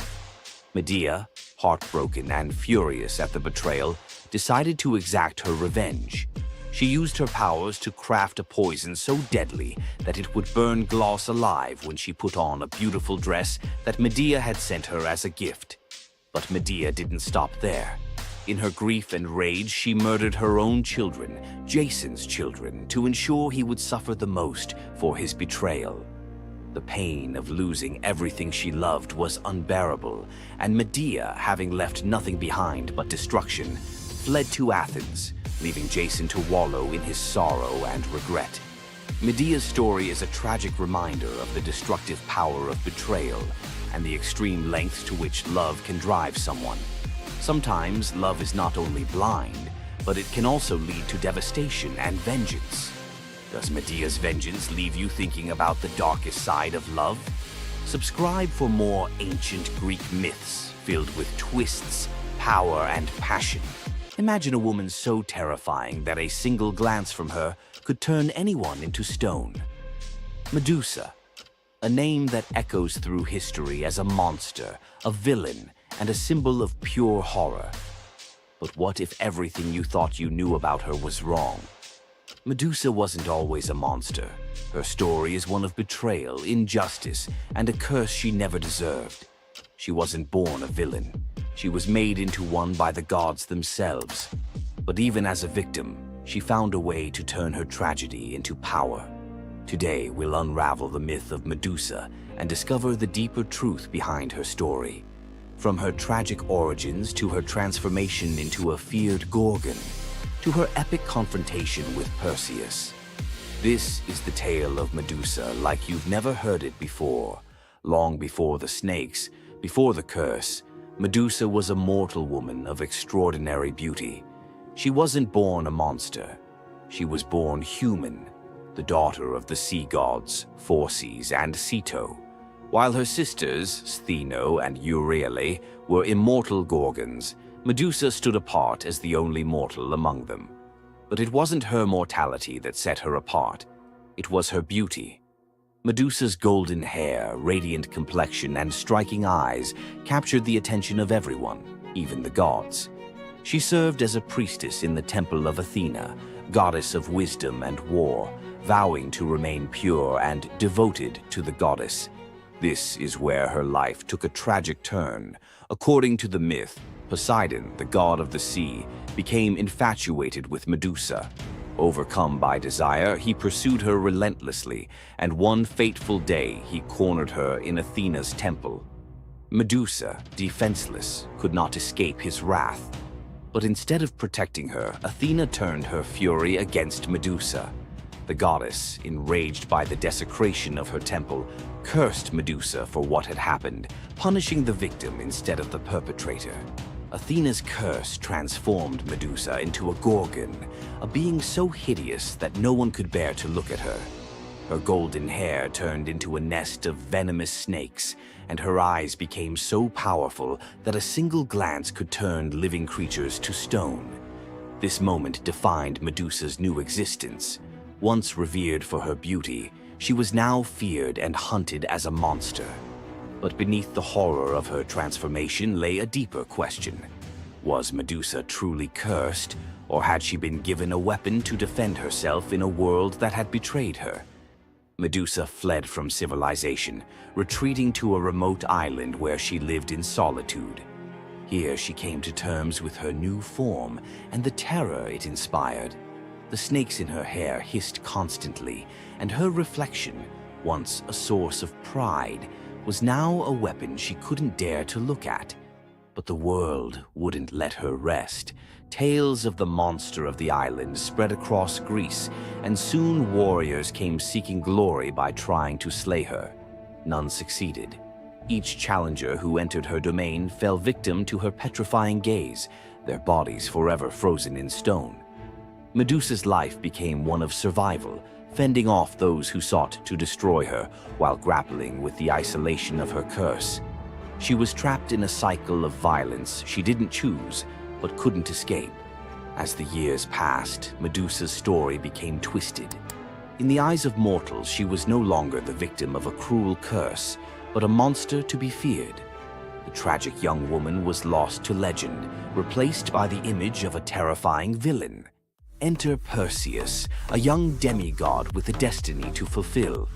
Medea, heartbroken and furious at the betrayal, decided to exact her revenge. She used her powers to craft a poison so deadly that it would burn Glauce alive when she put on a beautiful dress that Medea had sent her as a gift. But Medea didn't stop there. In her grief and rage, she murdered her own children, Jason's children, to ensure he would suffer the most for his betrayal. The pain of losing everything she loved was unbearable, and Medea, having left nothing behind but destruction, fled to Athens, leaving Jason to wallow in his sorrow and regret. Medea's story is a tragic reminder of the destructive power of betrayal and the extreme lengths to which love can drive someone. Sometimes love is not only blind, but it can also lead to devastation and vengeance. Does Medea's vengeance leave you thinking about the darkest side of love? Subscribe for more ancient Greek myths filled with twists, power, and passion. Imagine a woman so terrifying that a single glance from her could turn anyone into stone. Medusa, a name that echoes through history as a monster, a villain, and a symbol of pure horror. But what if everything you thought you knew about her was wrong? Medusa wasn't always a monster. Her story is one of betrayal, injustice, and a curse she never deserved. She wasn't born a villain. She was made into one by the gods themselves. But even as a victim, she found a way to turn her tragedy into power. Today, we'll unravel the myth of Medusa and discover the deeper truth behind her story. From her tragic origins to her transformation into a feared Gorgon, to her epic confrontation with Perseus. This is the tale of Medusa like you've never heard it before. Long before the snakes, before the curse, Medusa was a mortal woman of extraordinary beauty. She wasn't born a monster. She was born human, the daughter of the sea gods, Phorcys and Ceto, while her sisters, Stheno and Euryale, were immortal gorgons. Medusa stood apart as the only mortal among them. But it wasn't her mortality that set her apart. It was her beauty. Medusa's golden hair, radiant complexion, and striking eyes captured the attention of everyone, even the gods. She served as a priestess in the temple of Athena, goddess of wisdom and war, vowing to remain pure and devoted to the goddess. This is where her life took a tragic turn. According to the myth, Poseidon, the god of the sea, became infatuated with Medusa. Overcome by desire, he pursued her relentlessly, and one fateful day he cornered her in Athena's temple. Medusa, defenseless, could not escape his wrath. But instead of protecting her, Athena turned her fury against Medusa. The goddess, enraged by the desecration of her temple, cursed Medusa for what had happened, punishing the victim instead of the perpetrator. Athena's curse transformed Medusa into a gorgon, a being so hideous that no one could bear to look at her. Her golden hair turned into a nest of venomous snakes, and her eyes became so powerful that a single glance could turn living creatures to stone. This moment defined Medusa's new existence. Once revered for her beauty, she was now feared and hunted as a monster. But beneath the horror of her transformation lay a deeper question. Was Medusa truly cursed, or had she been given a weapon to defend herself in a world that had betrayed her? Medusa fled from civilization, retreating to a remote island where she lived in solitude. Here she came to terms with her new form and the terror it inspired. The snakes in her hair hissed constantly, and her reflection, once a source of pride, was now a weapon she couldn't dare to look at. But the world wouldn't let her rest. Tales of the monster of the island spread across Greece, and soon warriors came seeking glory by trying to slay her. None succeeded. Each challenger who entered her domain fell victim to her petrifying gaze, their bodies forever frozen in stone. Medusa's life became one of survival, fending off those who sought to destroy her while grappling with the isolation of her curse. She was trapped in a cycle of violence she didn't choose, but couldn't escape. As the years passed, Medusa's story became twisted. In the eyes of mortals, she was no longer the victim of a cruel curse, but a monster to be feared. The tragic young woman was lost to legend, replaced by the image of a terrifying villain. Enter Perseus, a young demigod with a destiny to fulfill.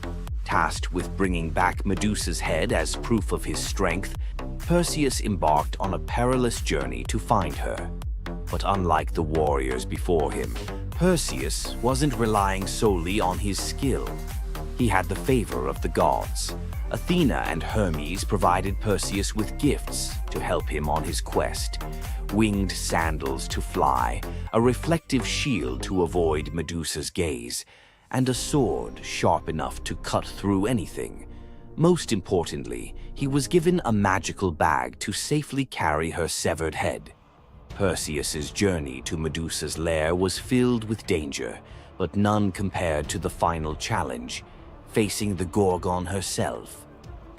Tasked with bringing back Medusa's head as proof of his strength, Perseus embarked on a perilous journey to find her. But unlike the warriors before him, Perseus wasn't relying solely on his skill. He had the favor of the gods. Athena and Hermes provided Perseus with gifts to help him on his quest. Winged sandals to fly, a reflective shield to avoid Medusa's gaze, and a sword sharp enough to cut through anything. Most importantly, he was given a magical bag to safely carry her severed head. Perseus's journey to Medusa's lair was filled with danger, but none compared to the final challenge, facing the Gorgon herself.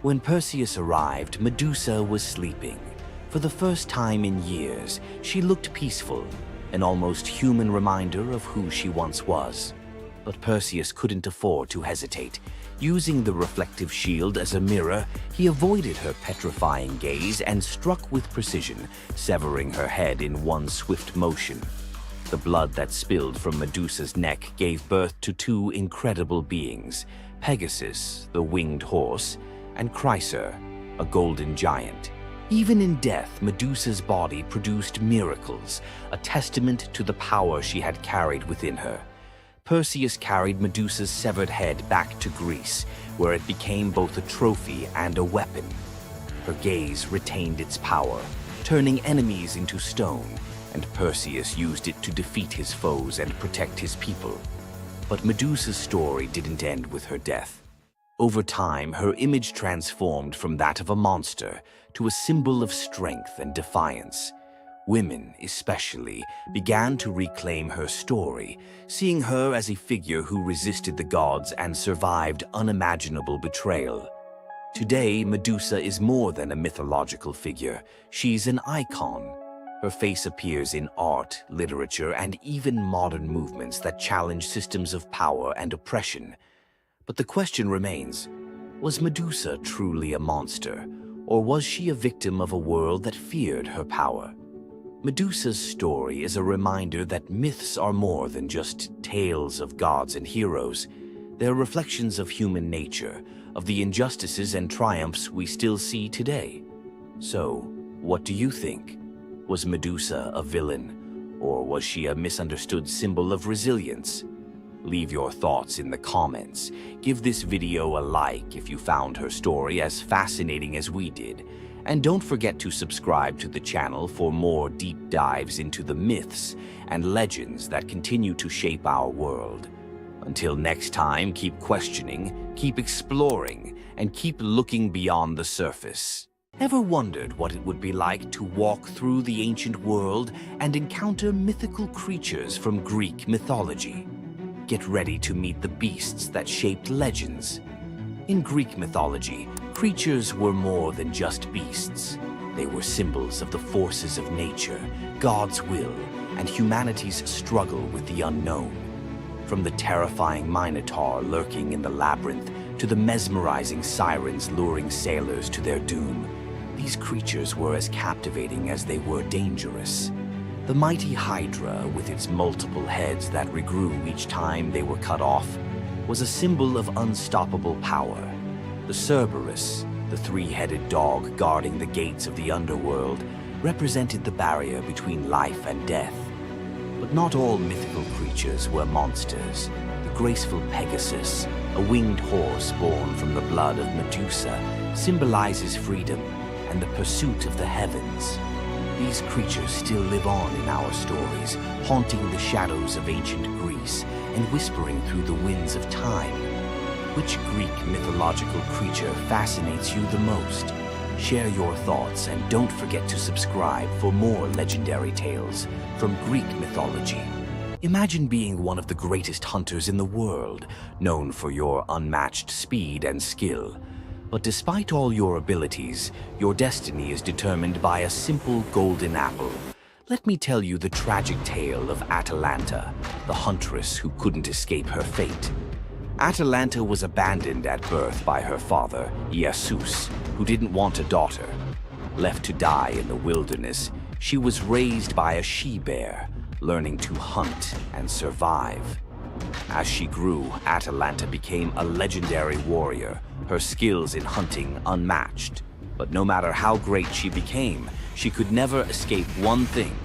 When Perseus arrived, Medusa was sleeping. For the first time in years, she looked peaceful, an almost human reminder of who she once was. But Perseus couldn't afford to hesitate. Using the reflective shield as a mirror, he avoided her petrifying gaze and struck with precision, severing her head in one swift motion. The blood that spilled from Medusa's neck gave birth to two incredible beings, Pegasus, the winged horse, and Chryser, a golden giant. Even in death, Medusa's body produced miracles, a testament to the power she had carried within her. Perseus carried Medusa's severed head back to Greece, where it became both a trophy and a weapon. Her gaze retained its power, turning enemies into stone, and Perseus used it to defeat his foes and protect his people. But Medusa's story didn't end with her death. Over time, her image transformed from that of a monster to a symbol of strength and defiance. Women, especially, began to reclaim her story, seeing her as a figure who resisted the gods and survived unimaginable betrayal. Today, Medusa is more than a mythological figure. She's an icon. Her face appears in art, literature, and even modern movements that challenge systems of power and oppression. But the question remains, was Medusa truly a monster, or was she a victim of a world that feared her power? Medusa's story is a reminder that myths are more than just tales of gods and heroes. They're reflections of human nature, of the injustices and triumphs we still see today. So, what do you think? Was Medusa a villain, or was she a misunderstood symbol of resilience? Leave your thoughts in the comments. Give this video a like if you found her story as fascinating as we did. And don't forget to subscribe to the channel for more deep dives into the myths and legends that continue to shape our world. Until next time, keep questioning, keep exploring, and keep looking beyond the surface. Ever wondered what it would be like to walk through the ancient world and encounter mythical creatures from Greek mythology? Get ready to meet the beasts that shaped legends. In Greek mythology, creatures were more than just beasts. They were symbols of the forces of nature, God's will, and humanity's struggle with the unknown. From the terrifying Minotaur lurking in the labyrinth to the mesmerizing sirens luring sailors to their doom, these creatures were as captivating as they were dangerous. The mighty Hydra, with its multiple heads that regrew each time they were cut off, was a symbol of unstoppable power. The Cerberus, the three-headed dog guarding the gates of the underworld, represented the barrier between life and death. But not all mythical creatures were monsters. The graceful Pegasus, a winged horse born from the blood of Medusa, symbolizes freedom and the pursuit of the heavens. These creatures still live on in our stories, haunting the shadows of ancient Greece and whispering through the winds of time. Which Greek mythological creature fascinates you the most? Share your thoughts and don't forget to subscribe for more legendary tales from Greek mythology. Imagine being one of the greatest hunters in the world, known for your unmatched speed and skill. But despite all your abilities, your destiny is determined by a simple golden apple. Let me tell you the tragic tale of Atalanta, the huntress who couldn't escape her fate. Atalanta was abandoned at birth by her father, Zeus, who didn't want a daughter. Left to die in the wilderness, she was raised by a she-bear, learning to hunt and survive. As she grew, Atalanta became a legendary warrior, her skills in hunting unmatched. But no matter how great she became, she could never escape one thing,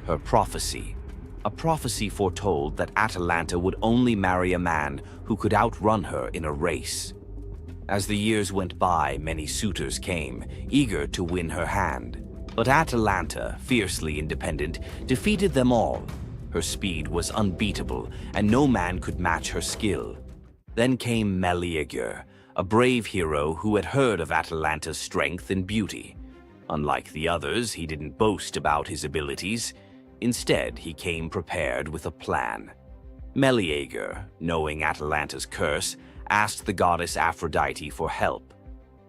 her prophecy. A prophecy foretold that Atalanta would only marry a man who could outrun her in a race. As the years went by, many suitors came, eager to win her hand. But Atalanta, fiercely independent, defeated them all. Her speed was unbeatable, and no man could match her skill. Then came Meleager, a brave hero who had heard of Atalanta's strength and beauty. Unlike the others, he didn't boast about his abilities. Instead, he came prepared with a plan. Meleager, knowing Atalanta's curse, asked the goddess Aphrodite for help.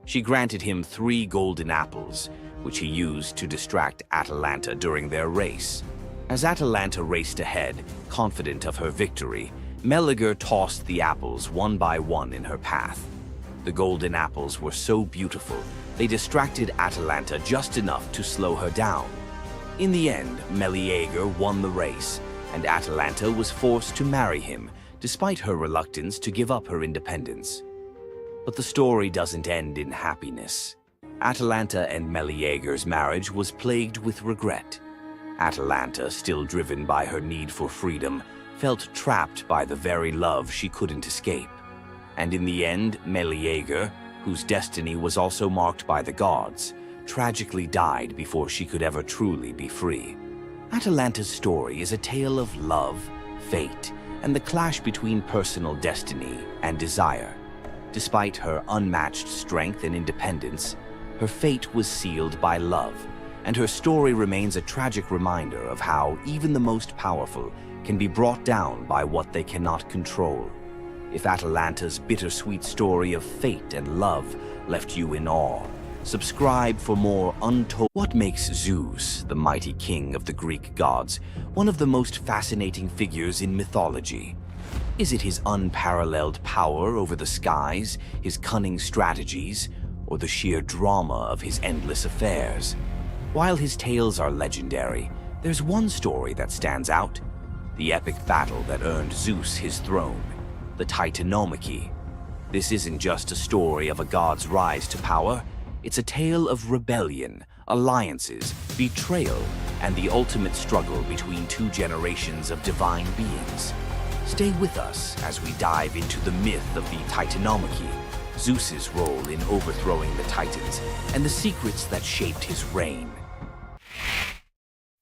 She granted him 3 golden apples, which he used to distract Atalanta during their race. As Atalanta raced ahead, confident of her victory, Meleager tossed the apples one by one in her path. The golden apples were so beautiful, they distracted Atalanta just enough to slow her down. In the end, Meleager won the race, and Atalanta was forced to marry him, despite her reluctance to give up her independence. But the story doesn't end in happiness. Atalanta and Meleager's marriage was plagued with regret. Atalanta, still driven by her need for freedom, felt trapped by the very love she couldn't escape. And in the end, Meleager, whose destiny was also marked by the gods, tragically died before she could ever truly be free. Atalanta's story is a tale of love, fate, and the clash between personal destiny and desire. Despite her unmatched strength and independence, her fate was sealed by love, and her story remains a tragic reminder of how even the most powerful can be brought down by what they cannot control. If Atalanta's bittersweet story of fate and love left you in awe, subscribe for more untold. What makes Zeus, the mighty king of the Greek gods, one of the most fascinating figures in mythology? Is it his unparalleled power over the skies, his cunning strategies, or the sheer drama of his endless affairs? While his tales are legendary, there's one story that stands out: the epic battle that earned Zeus his throne, the Titanomachy. This isn't just a story of a god's rise to power, it's a tale of rebellion, alliances, betrayal, and the ultimate struggle between two generations of divine beings. Stay with us as we dive into the myth of the Titanomachy, Zeus's role in overthrowing the Titans, and the secrets that shaped his reign.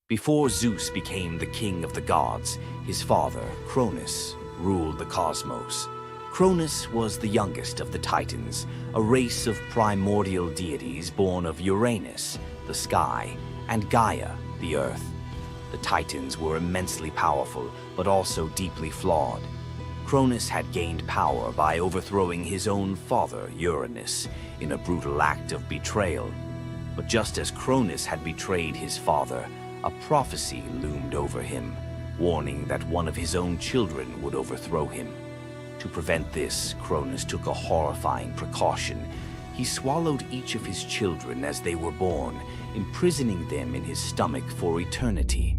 Before Zeus became the king of the gods, his father, Cronus, ruled the cosmos. Cronus was the youngest of the Titans, a race of primordial deities born of Uranus, the sky, and Gaia, the earth. The Titans were immensely powerful, but also deeply flawed. Cronus had gained power by overthrowing his own father, Uranus, in a brutal act of betrayal. But just as Cronus had betrayed his father, a prophecy loomed over him, warning that one of his own children would overthrow him. To prevent this, Cronus took a horrifying precaution. He swallowed each of his children as they were born, imprisoning them in his stomach for eternity.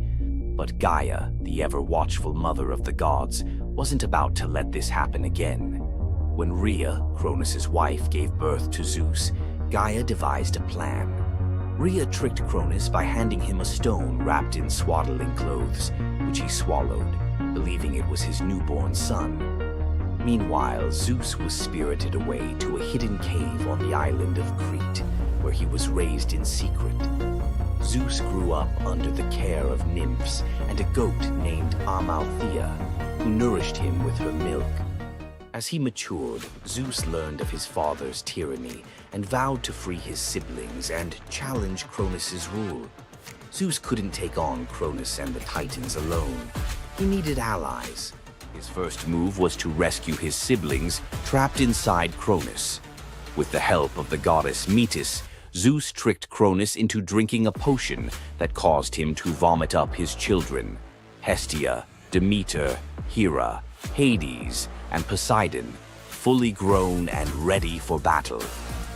But Gaia, the ever-watchful mother of the gods, wasn't about to let this happen again. When Rhea, Cronus's wife, gave birth to Zeus, Gaia devised a plan. Rhea tricked Cronus by handing him a stone wrapped in swaddling clothes, which he swallowed, believing it was his newborn son. Meanwhile, Zeus was spirited away to a hidden cave on the island of Crete, where he was raised in secret. Zeus grew up under the care of nymphs and a goat named Amalthea, who nourished him with her milk. As he matured, Zeus learned of his father's tyranny and vowed to free his siblings and challenge Cronus's rule. Zeus couldn't take on Cronus and the Titans alone. He needed allies. His first move was to rescue his siblings trapped inside Cronus. With the help of the goddess Metis, Zeus tricked Cronus into drinking a potion that caused him to vomit up his children: Hestia, Demeter, Hera, Hades, and Poseidon, fully grown and ready for battle.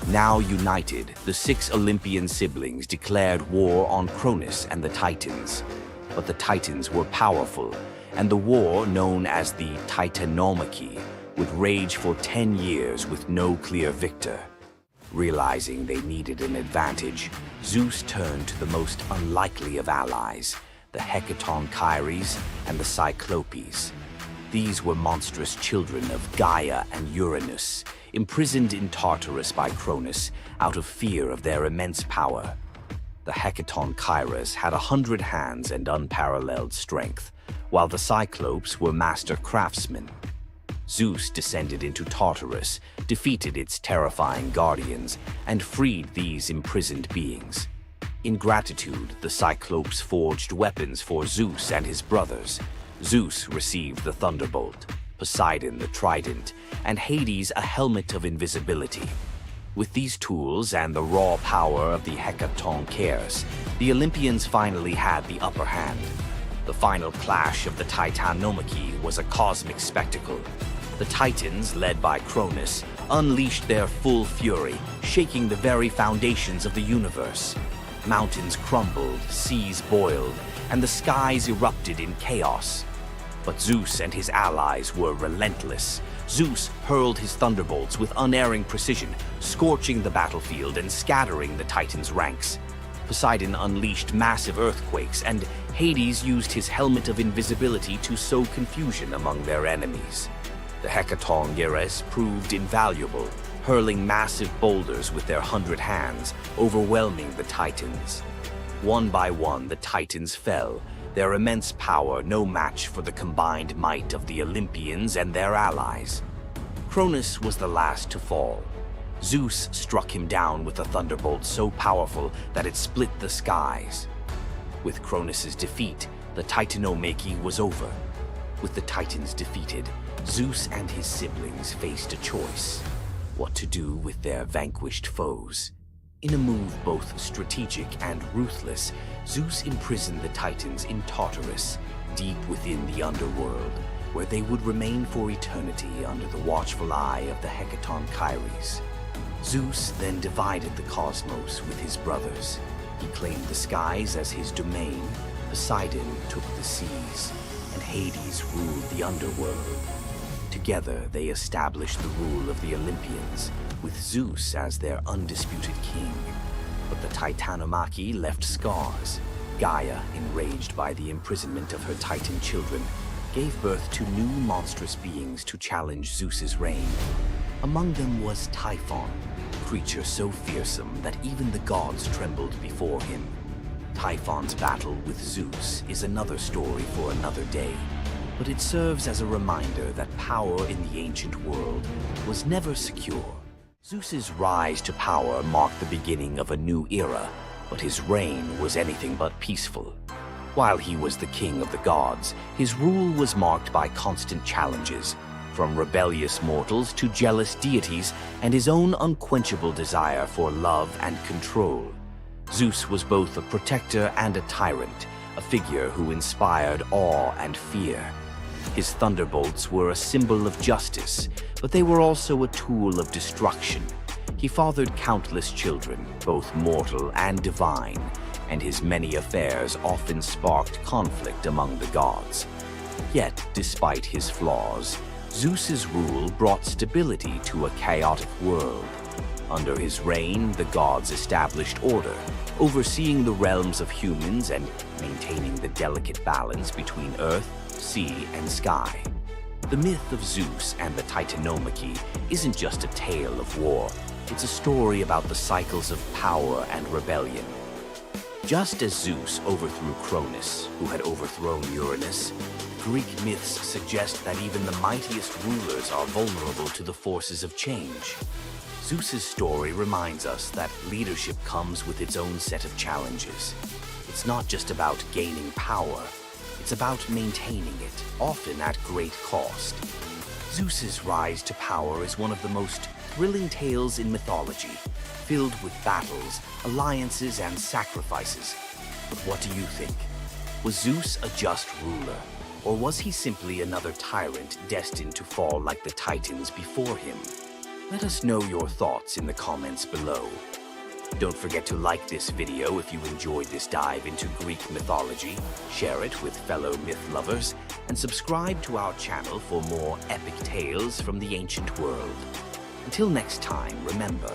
Now united, the 6 Olympian siblings declared war on Cronus and the Titans. But the Titans were powerful, and the war, known as the Titanomachy, would rage for 10 years with no clear victor. Realizing they needed an advantage, Zeus turned to the most unlikely of allies, the Hecatonchires and the Cyclopes. These were monstrous children of Gaia and Uranus, imprisoned in Tartarus by Cronus out of fear of their immense power. The Hecatonchires had 100 hands and unparalleled strength, while the Cyclopes were master craftsmen. Zeus descended into Tartarus, defeated its terrifying guardians, and freed these imprisoned beings. In gratitude, the Cyclopes forged weapons for Zeus and his brothers. Zeus received the thunderbolt, Poseidon the trident, and Hades a helmet of invisibility. With these tools and the raw power of the Hecatonchires, the Olympians finally had the upper hand. The final clash of the Titanomachy was a cosmic spectacle. The Titans, led by Cronus, unleashed their full fury, shaking the very foundations of the universe. Mountains crumbled, seas boiled, and the skies erupted in chaos. But Zeus and his allies were relentless. Zeus hurled his thunderbolts with unerring precision, scorching the battlefield and scattering the Titans' ranks. Poseidon unleashed massive earthquakes, and Hades used his helmet of invisibility to sow confusion among their enemies. The Hecatonchires proved invaluable, hurling massive boulders with their 100 hands, overwhelming the Titans. One by one, the Titans fell, their immense power no match for the combined might of the Olympians and their allies. Cronus was the last to fall. Zeus struck him down with a thunderbolt so powerful that it split the skies. With Cronus's defeat, the Titanomachy was over. With the Titans defeated, Zeus and his siblings faced a choice: what to do with their vanquished foes. In a move both strategic and ruthless, Zeus imprisoned the Titans in Tartarus, deep within the underworld, where they would remain for eternity under the watchful eye of the Hecaton Kyries. Zeus then divided the cosmos with his brothers. He claimed the skies as his domain, Poseidon took the seas, and Hades ruled the underworld. Together they established the rule of the Olympians, with Zeus as their undisputed king. But the Titanomachy left scars. Gaia, enraged by the imprisonment of her Titan children, gave birth to new monstrous beings to challenge Zeus's reign. Among them was Typhon, a creature so fearsome that even the gods trembled before him. Typhon's battle with Zeus is another story for another day, but it serves as a reminder that power in the ancient world was never secure. Zeus's rise to power marked the beginning of a new era, but his reign was anything but peaceful. While he was the king of the gods, his rule was marked by constant challenges, from rebellious mortals to jealous deities and his own unquenchable desire for love and control. Zeus was both a protector and a tyrant, a figure who inspired awe and fear. His thunderbolts were a symbol of justice, but they were also a tool of destruction. He fathered countless children, both mortal and divine, and his many affairs often sparked conflict among the gods. Yet, despite his flaws, Zeus's rule brought stability to a chaotic world. Under his reign, the gods established order, overseeing the realms of humans and maintaining the delicate balance between earth, sea, and sky. The myth of Zeus and the Titanomachy isn't just a tale of war. It's a story about the cycles of power and rebellion. Just as Zeus overthrew Cronus, who had overthrown Uranus, Greek myths suggest that even the mightiest rulers are vulnerable to the forces of change. Zeus's story reminds us that leadership comes with its own set of challenges. It's not just about gaining power, it's about maintaining it, often at great cost. Zeus's rise to power is one of the most thrilling tales in mythology, filled with battles, alliances, and sacrifices. But what do you think? Was Zeus a just ruler, or was he simply another tyrant destined to fall like the Titans before him? Let us know your thoughts in the comments below. Don't forget to like this video if you enjoyed this dive into Greek mythology, share it with fellow myth lovers, and subscribe to our channel for more epic tales from the ancient world. Until next time, remember,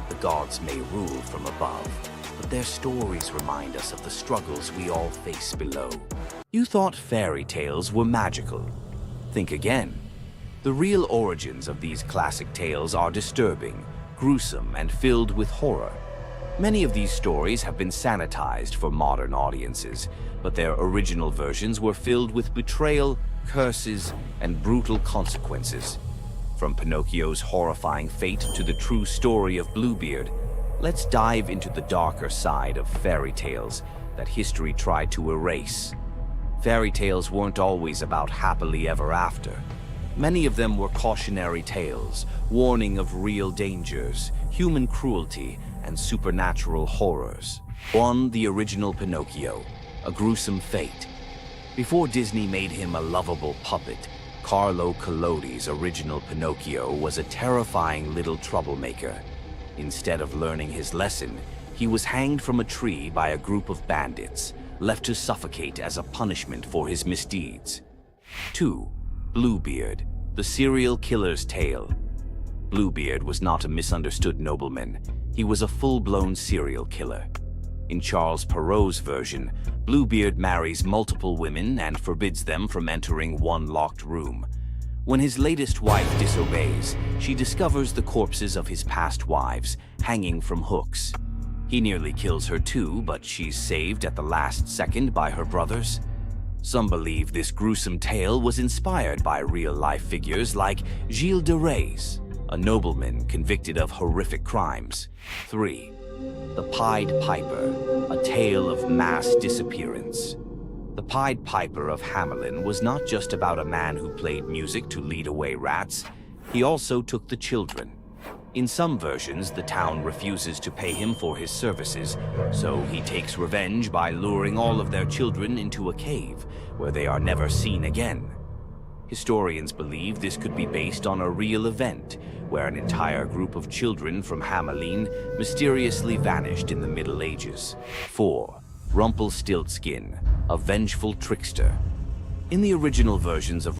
the gods may rule from above, but their stories remind us of the struggles we all face below. You thought fairy tales were magical. Think again. The real origins of these classic tales are disturbing, gruesome, and filled with horror. Many of these stories have been sanitized for modern audiences, but their original versions were filled with betrayal, curses, and brutal consequences. From Pinocchio's horrifying fate to the true story of Bluebeard, let's dive into the darker side of fairy tales that history tried to erase. Fairy tales weren't always about happily ever after. Many of them were cautionary tales, warning of real dangers, human cruelty, and supernatural horrors. One, the original Pinocchio, a gruesome fate. Before Disney made him a lovable puppet, Carlo Collodi's original Pinocchio was a terrifying little troublemaker. Instead of learning his lesson, he was hanged from a tree by a group of bandits, left to suffocate as a punishment for his misdeeds. 2. Bluebeard, the serial killer's tale. Bluebeard was not a misunderstood nobleman. He was a full-blown serial killer. In Charles Perrault's version, Bluebeard marries multiple women and forbids them from entering one locked room. When his latest wife disobeys, she discovers the corpses of his past wives hanging from hooks. He nearly kills her too, but she's saved at the last second by her brothers. Some believe this gruesome tale was inspired by real-life figures like Gilles de Rais, a nobleman convicted of horrific crimes. 3. The Pied Piper, a tale of mass disappearance. The Pied Piper of Hamelin was not just about a man who played music to lead away rats, he also took the children. In some versions, the town refuses to pay him for his services, so he takes revenge by luring all of their children into a cave, where they are never seen again. Historians believe this could be based on a real event, where an entire group of children from Hamelin mysteriously vanished in the Middle Ages. 4. Rumpelstiltskin, a vengeful trickster. In the original versions of